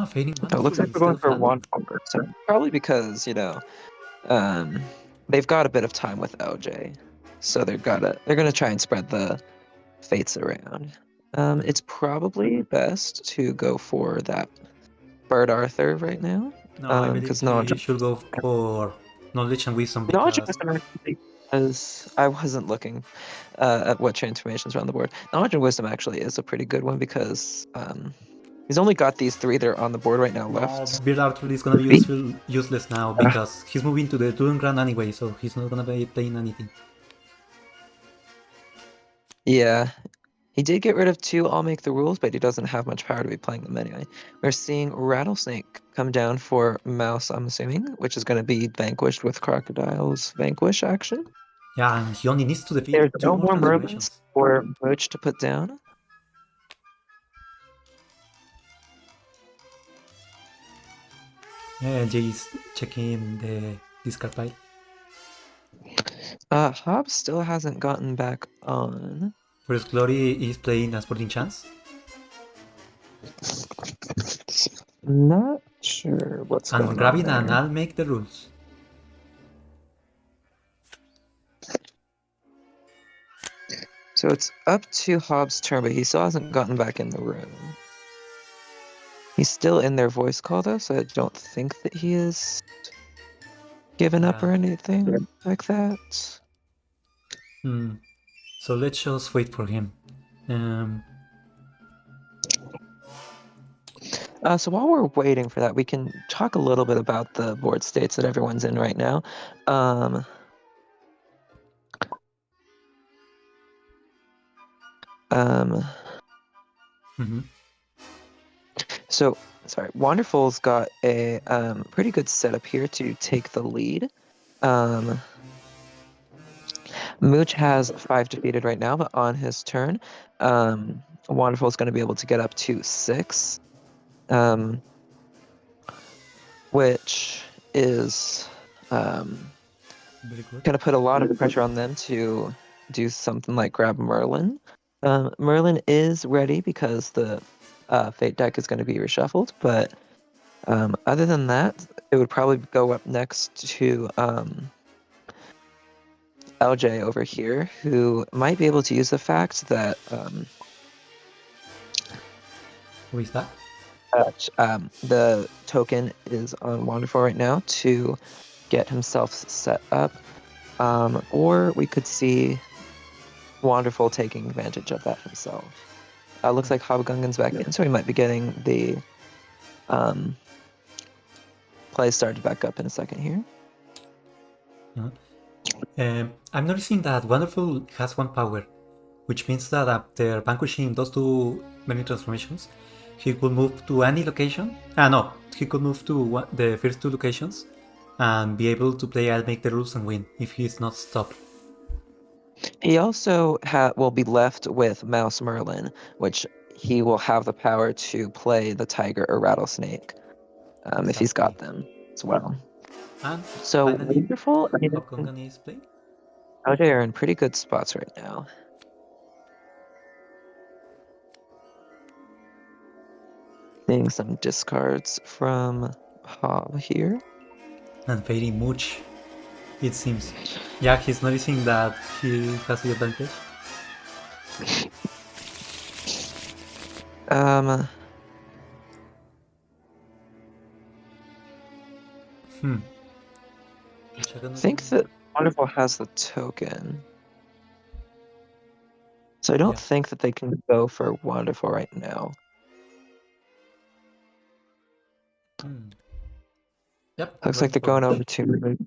Fading. It looks like we're going for Wahnderful. So probably because they've got a bit of time with LJ, so they're gonna try and spread the fates around. It's probably best to go for that Bird Arthur right now. No, I believe because we should go for Knowledge and Wisdom, Knowledge because and Wisdom because I wasn't looking at what transformations are on the board. Knowledge and Wisdom actually is a pretty good one because he's only got these 3 that are on the board right now left. Bird Arthur is gonna be useless now because he's moving to the Tourney Grand anyway, so he's not gonna be playing anything. Yeah. He did get rid of 2 I'll make the rules, but he doesn't have much power to be playing them anyway. We're seeing Rattlesnake come down for Mouse, I'm assuming, which is going to be vanquished with Crocodile's Vanquish action. Yeah, and he only needs to defeat There's 2 no more more transformations. Merlins for Mootch to put down. LJ is checking the discard pile. Hob still hasn't gotten back on. First Glory is playing a Sporting Chance. Not sure what's And going on grabbing an there. I'll make the rules. So it's up to Hobbs' turn, but he still hasn't gotten back in the room. He's still in their voice call though, so I don't think that he is given up Yeah. or anything like that. So let's just wait for him. So while we're waiting for that, we can talk a little bit about the board states that everyone's in right now. So, sorry, Wahnderful's got a pretty good setup here to take the lead. Mootch has 5 defeated right now, but on his turn, Wahnderful's going to be able to get up to 6, which is Very good. going to put a lot of pressure on them to do something like grab Merlin. Merlin is ready because the Fate deck is going to be reshuffled, but other than that, it would probably go up next to LJ over here, who might be able to use the fact that Who is that? the token is on Wahnderful right now to get himself set up. Or we could see Wahnderful taking advantage of that himself. Looks like HobGungan's back in, so he might be getting the play started back up in a second here. I'm noticing that Wahnderful has 1 power, which means that after vanquishing those 2 many transformations, he could move to any location. No, he could move to the first 2 locations and be able to play I'll make the rules and win if he's not stopped. He also will be left with Mouse Merlin, which he will have the power to play the tiger or rattlesnake if he's got them as well. And So finally, Wonderful. HobGungan is playing. LJ are in pretty good spots right now. Seeing some discards from Hob here. And fading Mootch, it seems. Yeah, he's noticing that he has the advantage. I think that Wonderful has the token. So I don't think that they can go for Wonderful right now. Yep. Looks like they're going over to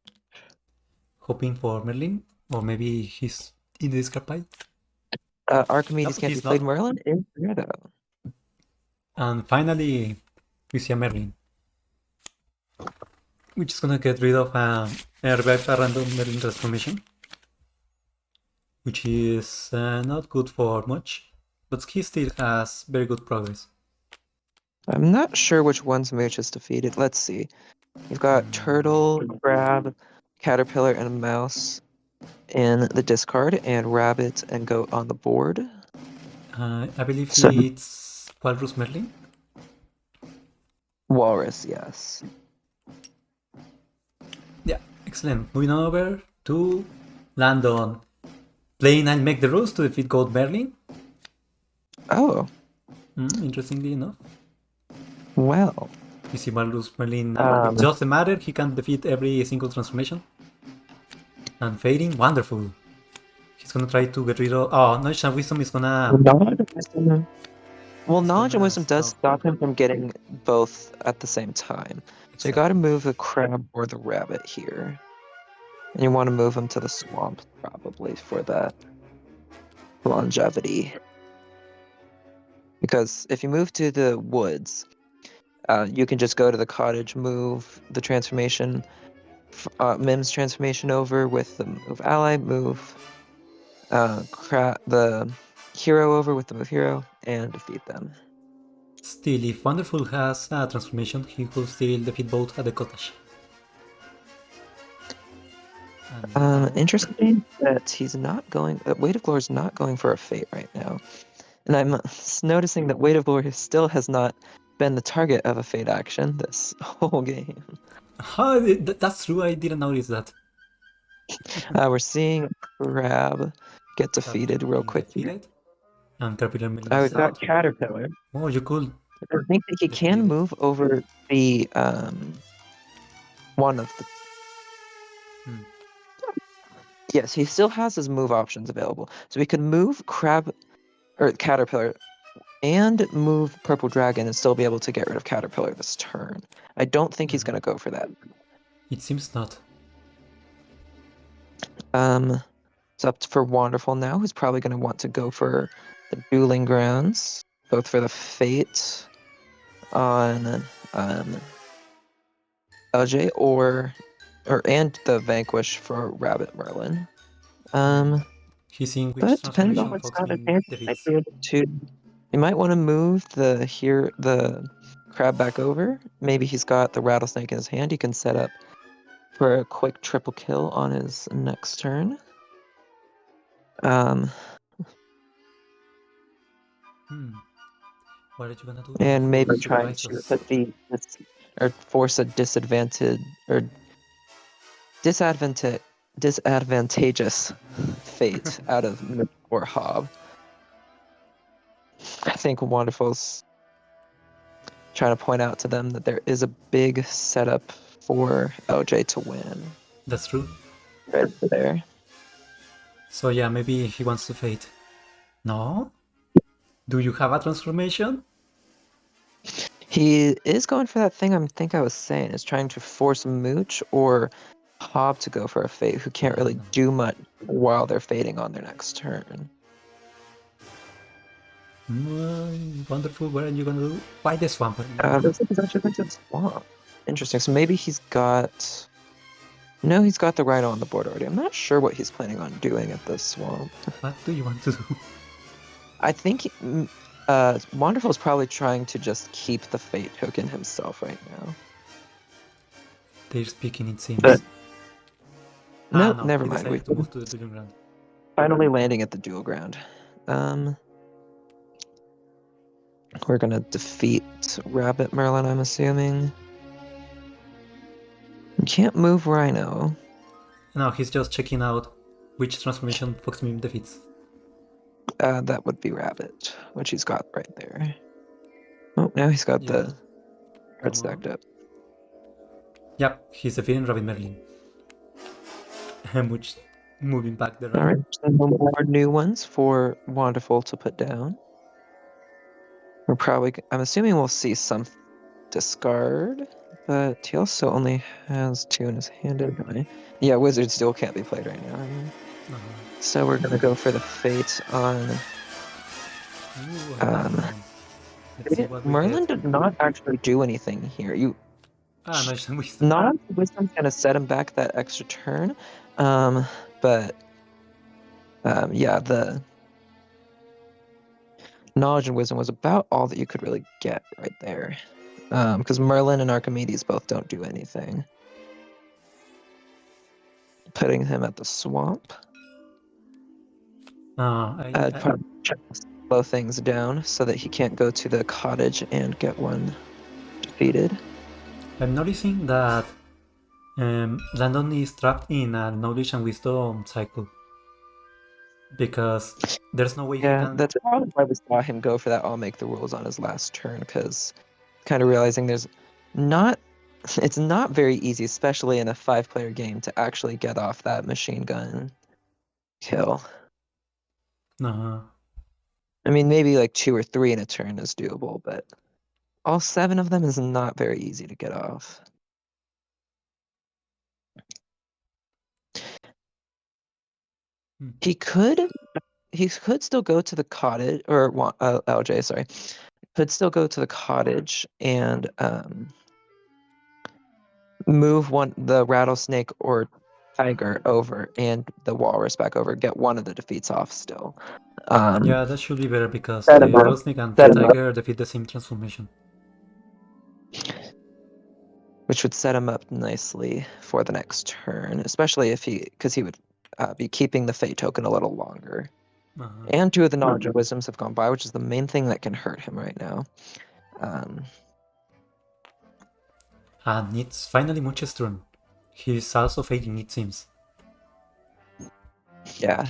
hoping for Merlin, or maybe he's in the discard pile. Archimedes can't be played. not. Merlin is there though. And finally, we see a Merlin, which is gonna get rid of a random Merlin transformation, which is not good for much, but he still has very good progress. I'm not sure which ones Mootch has defeated. Let's see. We've got Turtle, Crab, Caterpillar, and a Mouse in the discard, and Rabbit and Goat on the board. I believe it's Walrus Merlin. Walrus, yes. Yeah, excellent. Moving on over to Landon. Playing I'll make the rules to defeat Goat Merlin. Oh. Interestingly enough. Well. You see Walrus Merlin, it doesn't matter, he can defeat every single transformation. And fading, Wahnderful. He's gonna try to get rid of... Oh, Knowledge and Wisdom is gonna... Well, Knowledge and Wisdom does stop him from getting both at the same time. So you gotta move the crab or the rabbit here. And you want to move him to the swamp, probably, for that longevity. Because if you move to the woods, you can just go to the cottage, move the transformation, Mim's transformation over with the move ally, move the hero over with the move hero, and defeat them. Still, if Wahnderful has a transformation, he could still defeat both at the cottage. And now- Interesting that he's not going. Weight of Glory is not going for a fate right now, and I'm noticing that Weight of Glory still has not been the target of a fate action this whole game. That's true, I didn't notice that. We're seeing Crab get defeated real Being quick. defeated. And Caterpillar Milling We've is got out. Caterpillar. Oh, you could. I think that he can Defeated. move over the one of the. Hmm. Yes, he still has his move options available, so he could move Crab or Caterpillar and move Purple Dragon and still be able to get rid of Caterpillar this turn. I don't think he's Mhm. going to go for that. It seems not. It's up for Wahnderful now, who's probably going to want to go for the Dueling Grounds, both for the Fate on LJ and the Vanquish for Rabbit Merlin. He's seeing which But depending on transformation what's Fox got Mim advantage, might defeats. be able to. You might want to move the crab back over. Maybe he's got the rattlesnake in his hand. He can set up for a quick triple kill on his next turn. What are you gonna do? And maybe Wahnderful trying to surprises. defeat or force a disadvantageous fate out of Mootch or Hob. I think Wahnderful's trying to point out to them that there is a big setup for LJ to win That's true. right there. So yeah, maybe he wants to fade. No? Do you have a transformation? He is going for that thing I was saying, is trying to force Mooch or Hob to go for a fate who can't really do much while they're fading on their next turn. Wahnderful, what are you gonna do? Why the swamp? Looks like he's actually going to the swamp. Interesting. So maybe he's got. No, he's got the Rhino on the board already. I'm not sure what he's planning on doing at the swamp. What do you want to do? I think Wahnderful is probably trying to just keep the fate token himself right now. They're speaking, it seems. But- No, never he mind. decided We to move to the dueling ground. finally landing at the duel ground. We're gonna defeat Rabbit Merlin, I'm assuming. You can't move Rhino. No, he's just checking out which transformation Fox Mim defeats. That would be Rabbit, which he's got right there. Oh, now he's got Yeah. the Come card stacked up. Yep, he's defeating Rabbit Merlin. Which moving back the All round. right, so no more new ones for Wahnderful to put down. I'm assuming we'll see some discard, but he also only has 2 in his hand anyway. Yeah, Wizard still can't be played right now. So we're gonna go for the fate on. Ooh, Landon. Let's see what we Merlin get. did not actually do anything here. No, just wisdom. Not Wisdom's gonna set him back that extra turn, but yeah, the Knowledge and Wisdom was about all that you could really get right there, because Merlin and Archimedes both don't do anything. Putting him at the swamp. I'd probably try to slow things down so that he can't go to the cottage and get one defeated. I'm noticing that Landon is trapped in a knowledge and wisdom cycle. Because there's no way he Yeah, can... that's probably why we saw him go for that I'll make the rules on his last turn, because kind of realizing it's not very easy, especially in a 5-player game, to actually get off that machine gun kill. Uh-huh. I mean, maybe like 2 or 3 in a turn is doable, but all 7 of them is not very easy to get off. He could still go to the cottage, or LJ, sorry. Could still go to the cottage and move the rattlesnake or tiger over and the walrus back over. Get one of the defeats off still. Yeah, that should be better because Set the him up. rattlesnake and Set the him up. tiger defeat the same transformation. Which would set him up nicely for the next turn, especially if because he would be keeping the fate token a little longer. And 2 of the knowledge and wisdoms have gone by, which is the main thing that can hurt him right now. And it's finally Mootch's turn. He's also fading, it seems. Yeah,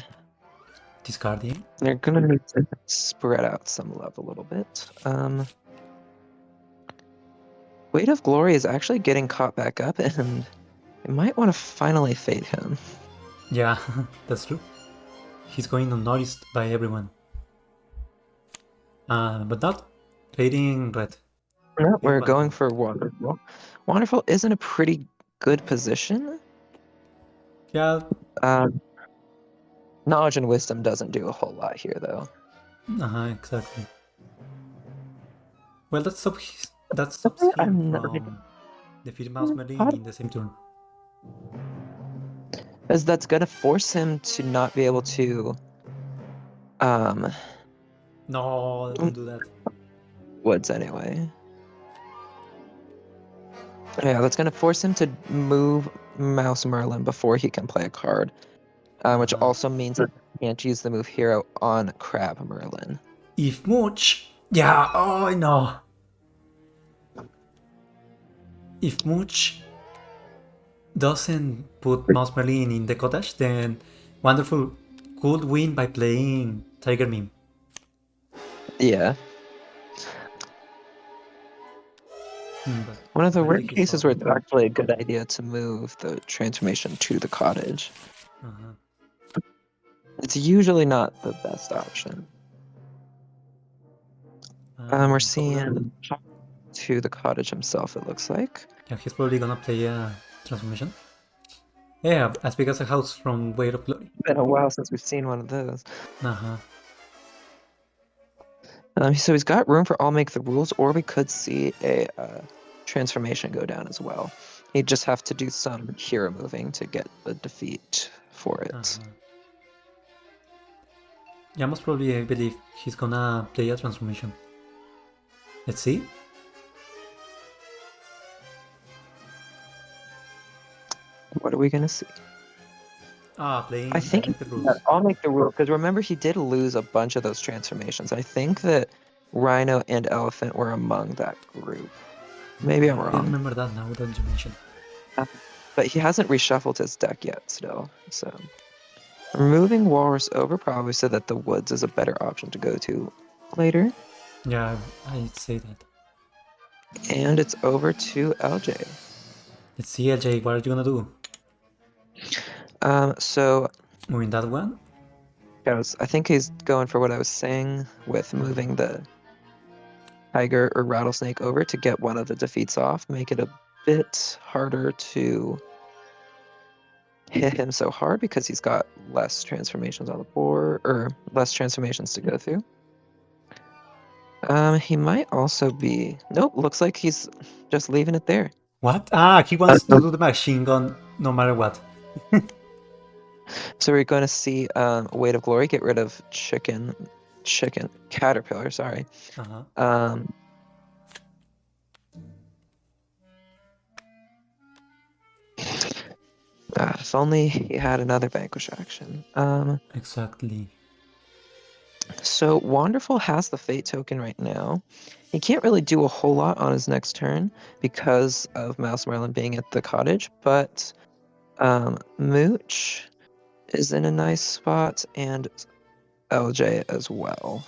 Discarding. they're gonna need to spread out some love a little bit. Weight of Glory is actually getting caught back up, and you might want to finally fade him. Yeah, that's true. He's going unnoticed by everyone. But not fading red. Yeah, we're Wahnderful. going for Wahnderful. Wahnderful is in a pretty good position. Yeah, Knowledge and Wisdom doesn't do a whole lot here, though. exactly. Well, that stops him I'm not- from defeating Mouse Merlin in the same turn. As that's gonna force him to not be able to No, don't do that. woods anyway. Yeah, that's gonna force him to move Mouse Merlin before he can play a card. Which also means that he can't use the move Hero on Crab Merlin. If Mootch... Yeah, oh no. If Mootch doesn't put Mouse Merlin in the cottage, then Wahnderful could win by playing Tiger Mim. Yeah. But One of the I rare think he's cases fine. where it's actually a good idea to move the transformation to the cottage. It's usually not the best option. We're seeing to the cottage himself, it looks like. Yeah, he's probably gonna play a transformation. Yeah, as big as a house from Weight of Glory. Been a while since we've seen one of those. Uh-huh. So he's got room for I'll Make the Rules, or we could see a transformation go down as well. He'd just have to do some hero moving to get the defeat for it. Yeah, most probably I believe he's gonna play a transformation. Let's see. What are we gonna see? Playing I think the rules. I'll Make the Rule, because remember he did lose a bunch of those transformations. I think that Rhino and Elephant were among that group. Maybe I'm I wrong. remember that now that you mention. But he hasn't reshuffled his deck yet still. So removing Walrus over probably so that the Woods is a better option to go to later. Yeah, I'd say that. And it's over to LJ. Let's see, LJ, what are you gonna do? So Moving that one? I think he's going for what I was saying with moving the Tiger or Rattlesnake over to get one of the defeats off, make it a bit harder to hit him so hard because he's got less transformations on the board, or less transformations to go through. He might also be... Nope, looks like he's just leaving it there. What? He wants to do the machine gun no matter what. So we're going to see Weight of Glory get rid of Caterpillar, sorry. If only he had another Vanquish action. Exactly. So Wahnderful has the Fate token right now. He can't really do a whole lot on his next turn because of Mouse Merlin being at the cottage, but Mootch is in a nice spot, and LJ as well.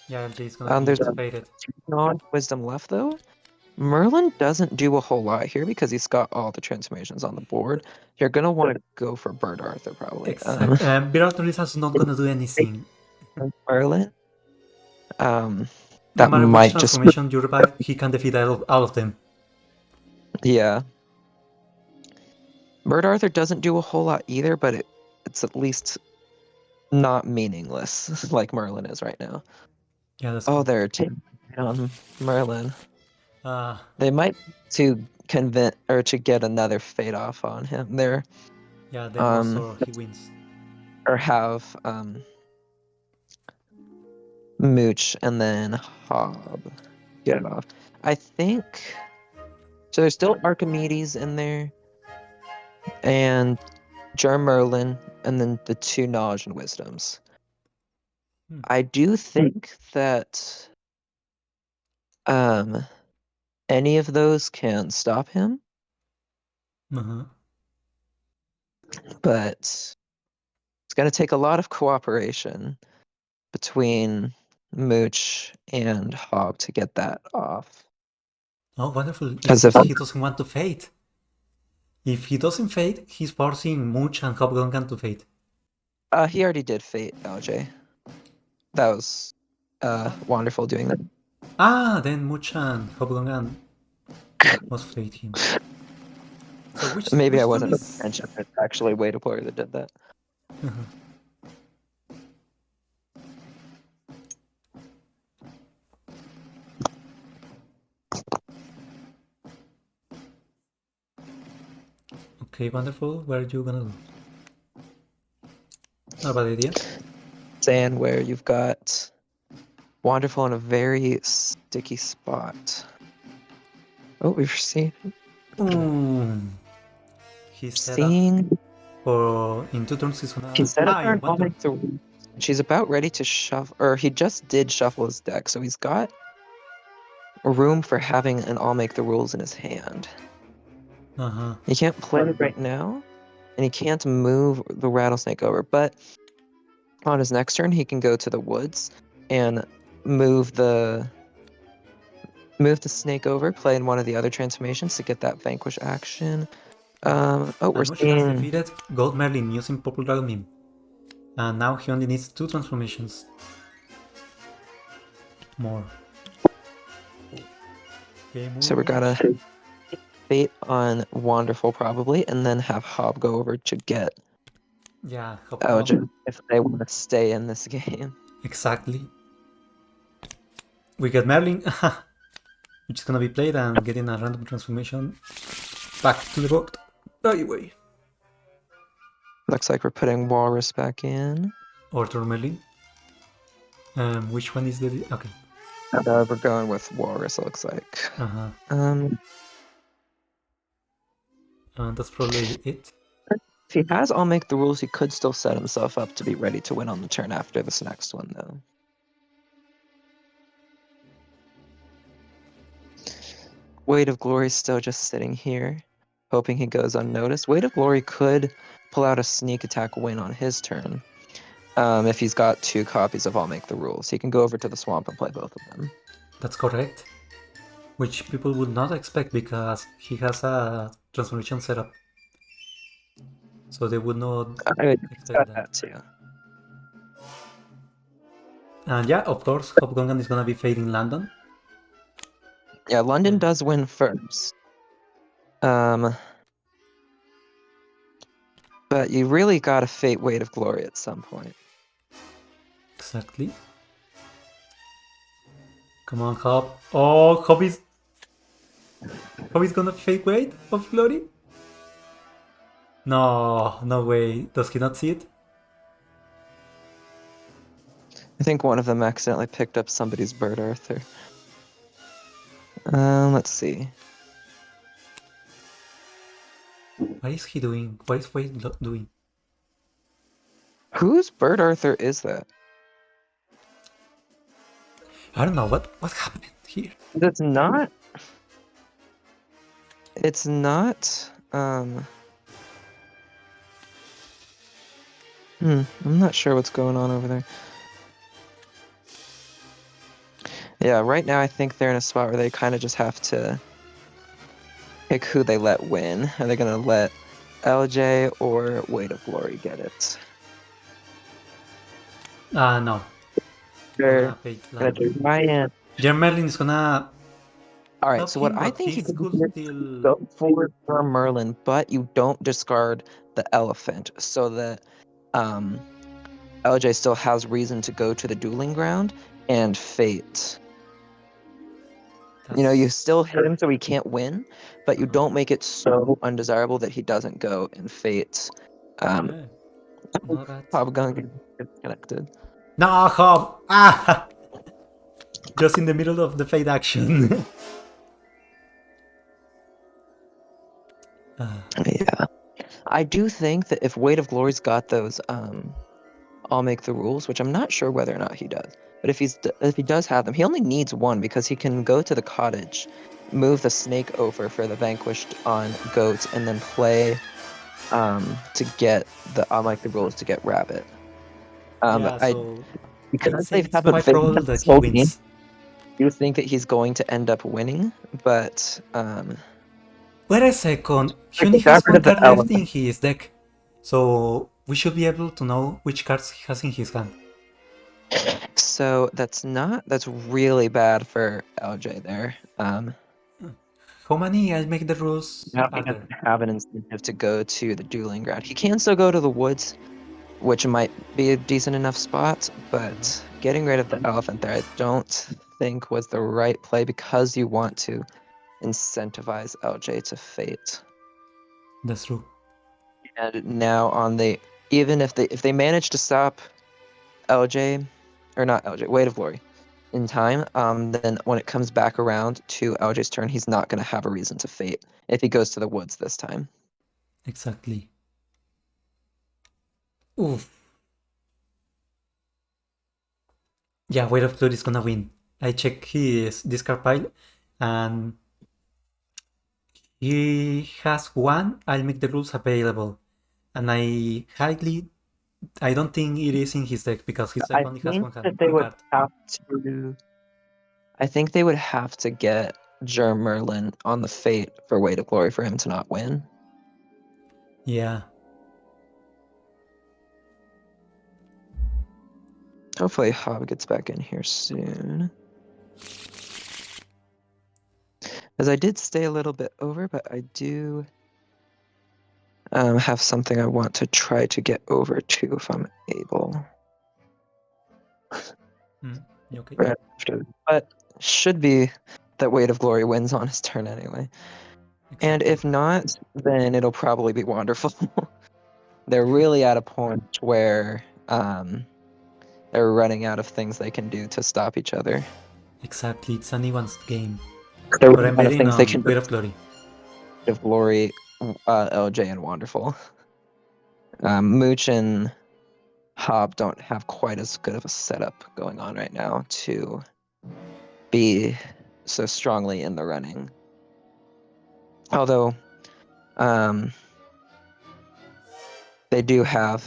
Yeah, LJ's gonna be There's faded. no wisdom left though. Merlin doesn't do a whole lot here because he's got all the transformations on the board. You're gonna want to go for Bird Arthur probably. Bird is not gonna do anything. Merlin. No That matter which might just transformation you revive, he can defeat all of them. yeah. Bird Arthur doesn't do a whole lot either, but it's at least not meaningless like Merlin is right now. Yeah, that's Oh, cool. they're taking on Merlin. Uh, They might to convince or to get another fate off on him there, Yeah, then also he wins. or have Mooch and then Hob get it off. I think so. There's still Archimedes in there, and Germ Merlin, and then the 2 knowledge and wisdoms. I do think that any of those can stop him, Uh-huh. but it's going to take a lot of cooperation between Mooch and Hob to get that off. Oh, wonderful. It's As if because he doesn't want to fade. If he doesn't fade, he's forcing Mootch and HobGungan to fade. he already did fate LJ. That was wonderful doing that. Ah, then Mootch and HobGungan must fade him. So Maybe which I wasn't turn paying is... attention. It's actually way to player that did that. Uh-huh. Okay, wonderful. What are you gonna do? Not a bad idea. Sand where you've got Wahnderful in a very sticky spot. Oh, we've seen He's set up for in 2 turns he's gonna... He set up in an 1 turn. Almec. She's about ready to shuffle, or he just did shuffle his deck, so he's got room for having an I'll make the rules in his hand. Uh-huh. He can't play it right now, and he can't move the rattlesnake over, but on his next turn he can go to the woods and move the snake over, play in one of the other transformations to get that vanquish action. We're Mootch has seeing defeated Gold Merlin using Purple Dragon Mim. And now he only needs 2 transformations. More. Okay, so we gotta fate on Wahnderful probably, and then have Hob go over to get Yeah, Elgin if they want to stay in this game. exactly. We get Merlin, which is gonna be played and getting a random transformation back to the board. Anyway. Looks like we're putting Walrus back in. Order Merlin. Which one is the... Okay. We're going with Walrus, it looks like. Uh-huh. That's probably it. If he has I'll make the rules, he could still set himself up to be ready to win on the turn after this next one, though. Weight of Glory is still just sitting here, hoping he goes unnoticed. Weight of Glory could pull out a sneak attack win on his turn. If he's got 2 copies of I'll Make the Rules. He can go over to the swamp and play both of them. That's correct. Which people would not expect because he has a transformation setup. So they would not I would expect that. too. And yeah, of course, HobGungan is gonna be fading Landon. Yeah, London does win first. But you really gotta fate Weight of Glory at some point. Exactly. Come on, Hob. Oh, Hob is gonna fake Weight of Glory? No, no way. Does he not see it? I think one of them accidentally picked up somebody's Bird Arthur. Let's see. What is he doing? What is Weight doing? Whose Bird Arthur is that? I don't know what happened here. It's not. It's not. I'm not sure what's going on over there. Yeah, right now I think they're in a spot where they kind of just have to pick who they let win. Are they gonna let LJ or Weight of Glory get it? No. They're Fade gonna Landon. try and. Jerm Merlin is gonna... All right, help so what him, I but think he you can could do is still... go forward for Merlin, but you don't discard the elephant, so that LJ still has reason to go to the dueling ground and fate You know, you That's- still hit him so he can't win, but you don't make it so undesirable that he doesn't go and fate. yeah, not bad. HobGungan gets connected. No, Hob! Ah! Just in the middle of the fade action. Yeah. I do think that if Weight of Glory's got those, I'll make the rules, which I'm not sure whether or not he does. But if he does have them, he only needs one because he can go to the cottage, move the snake over for the vanquished on goat, and then play to get the I'll make the rules to get rabbit. Yeah, I so I'd because say they it's haven't quite figured probable out that this he whole game, wins. I do think that he's going to end up winning, but Wait a second. He I only got has rid one of the card left element. in his deck. So we should be able to know which cards he has in his hand. So that's really bad for LJ there. How many I'll make the rules Now he are there? doesn't have an incentive to go to the dueling ground. He can still go to the woods, which might be a decent enough spot, but getting rid of the elephant there, I don't think was the right play because you want to incentivize LJ to fate. That's true. And now on the even if they manage to stop LJ or not LJ, Weight of Glory in time, then when it comes back around to LJ's turn, he's not going to have a reason to fate if he goes to the woods this time. Exactly. Oof. Yeah, Weight of Blood is gonna win. I check his discard pile and he has one. I'll make the rules available. And I don't think it is in his deck because his deck I only has think one that they would card. have to. I think they would have to get Germ Merlin on the fate for Weight of Glory for him to not win. Yeah. Hopefully Hob gets back in here soon. As I did stay a little bit over, but I do have something I want to try to get over to if I'm able. You okay? Right after, but should be that Weight of Glory wins on his turn anyway. And if not, then it'll probably be Wahnderful. They're really at a point where they're running out of things they can do to stop each other. Exactly, it's anyone's game. They're But running I'm out of betting things they on can Weight do. of Glory. Of Glory, LJ, and Wahnderful. Mootch and Hob don't have quite as good of a setup going on right now to be so strongly in the running. Although, they do have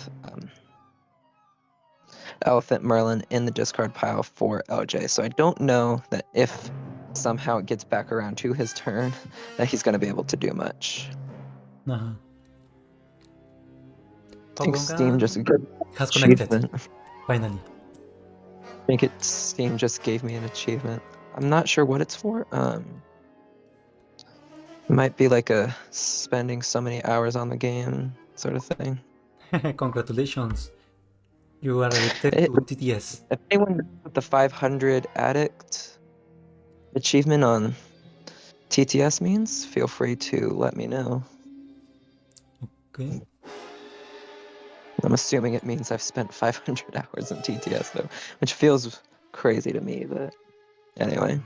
Elephant Merlin in the discard pile for LJ, so I don't know that if somehow it gets back around to his turn, that he's going to be able to do much. Uh-huh. I think Steam just has connected. achievement. Finally. I think Steam just gave me an achievement. I'm not sure what it's for. It might be like a spending so many hours on the game sort of thing. Congratulations. You are addicted It- to TTS. If anyone knows what the 500 addict achievement on TTS means, feel free to let me know. Okay. I'm assuming it means I've spent 500 hours in TTS though, which feels crazy to me, but anyway.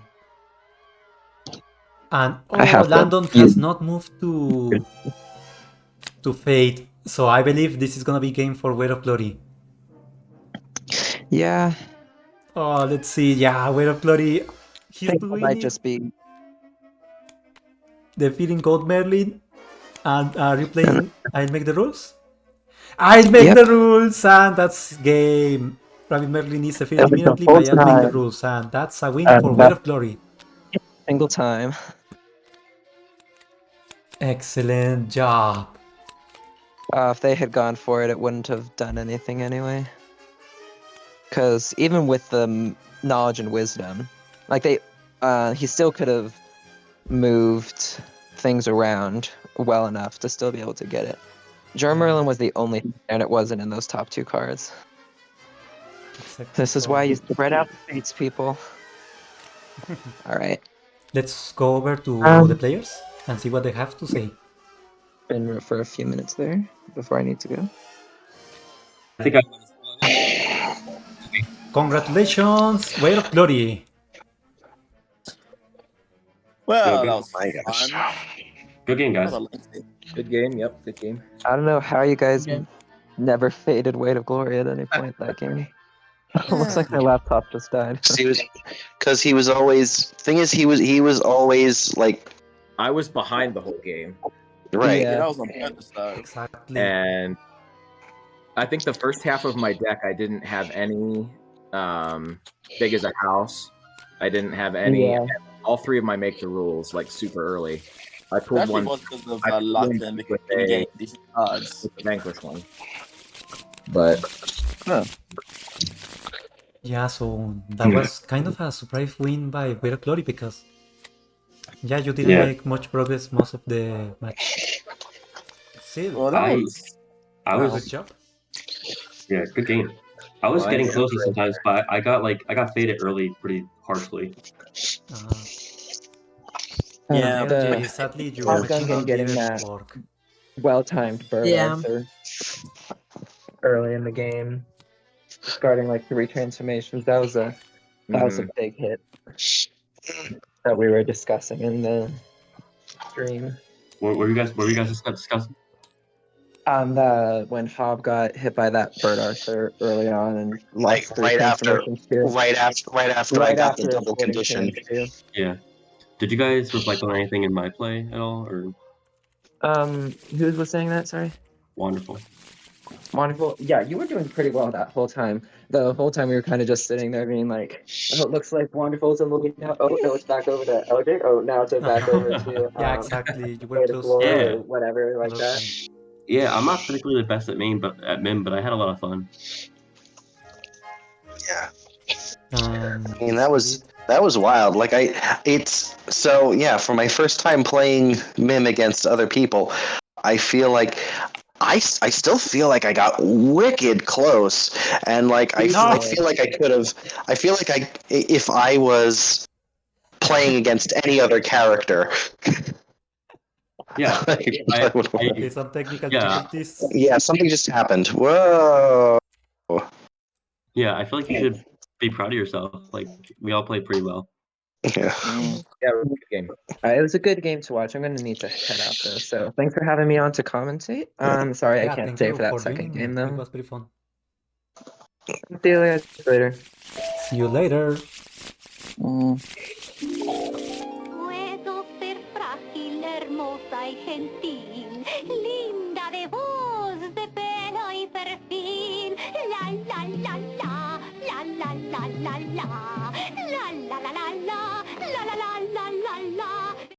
And I have to Landon use- has not moved to Fate, so I believe this is gonna be game for Weight of Glory. Yeah, Oh, let's see. Yeah, Weight of Glory. I He's think it doing might it. just be Defeating Gold Merlin. And are you playing I'll make the rules? I'll make Yep. the rules, and that's game. Rabbit Merlin is defeated Every immediately whole by I'll make the time. rules, and that's a win And for that- Weight of Glory. single time. Excellent job. If they had gone for it, it wouldn't have done anything anyway. Because even with the knowledge and wisdom, like he still could have moved things around well enough to still be able to get it. Germ Merlin was the only, and it wasn't in those top two cards. Exactly. This is So, why you spread out the fates, people. All right. let's go over to the players and see what they have to say. Been for a few minutes there before I need to go. I think I Congratulations, Weight of Glory. Well, good. that was My gosh. fun. Good game, guys. Rather lengthy. Good game. Yep, good game. I don't know how you guys Okay. never faded Weight of Glory at any point that game. Looks like my laptop just died. Because he was always. Thing is, he was always like I was behind the whole game, right. Yeah. Yeah, that was on purpose though. Exactly. and I think the first half of my deck I didn't have any big as a house. I didn't have any. Yeah. All three of my make the rules like super early. I pulled That actually one was because of I luck played and with in a- game decent cards. with the Vanquish one, but Yeah, so that was kind of a surprise win by Weight of Glory because, yeah, you didn't Yeah. make much progress most of the match. Still, Well, that I- was I good was job. yeah, good game. I was Well, getting yeah. closer sometimes, but I got faded early pretty harshly. Uh, Yeah, LJ, the sadly, your HobGungan machine getting didn't that. work. well-timed bird Yeah. Arthur early in the game, discarding like 3 transformations. That was a big hit that we were discussing in the stream. What were you guys discussing? When Hob got hit by that bird Arthur early on and Like lost 3 right after, transformations too. right after I got the his double sporting condition. chance, too. Yeah. Did you guys reflect on anything in my play at all, or Who was saying that? Sorry. Wonderful? Wahnderful. Yeah, you were doing pretty well that whole time. The whole time we were kind of just sitting there being like, oh, it looks like Wahnderful's in the lead now. Oh, no, it's back over to LJ. Oh, now it's back over to Yeah, exactly. You were Weight of close. Glory Yeah. or whatever like Love that. me. Yeah, I'm not particularly the best at Mim, but I had a lot of fun. Yeah. Um, I mean, that was wild. Like for my first time playing Mim against other people, I feel like I still feel like I got wicked close, and like I feel like I could have. I feel like if I was playing against any other character. Yeah, I would- okay, some technical Yeah. difficulties. yeah, something just happened. Whoa. yeah. I feel like you should be proud of yourself. Like we all played pretty well. Yeah. Yeah, good game. It was a good game to watch. I'm going to need to head out though. So thanks for having me on to commentate. Sorry, Yeah, I can't thank stay you for that for second joining game me. It though. was pretty fun. See you guys later. See you later. Puedo ser frágil, hermosa y gentil, linda de voz, de pelo y perfil. La la la la, la la la la la, la la la la la.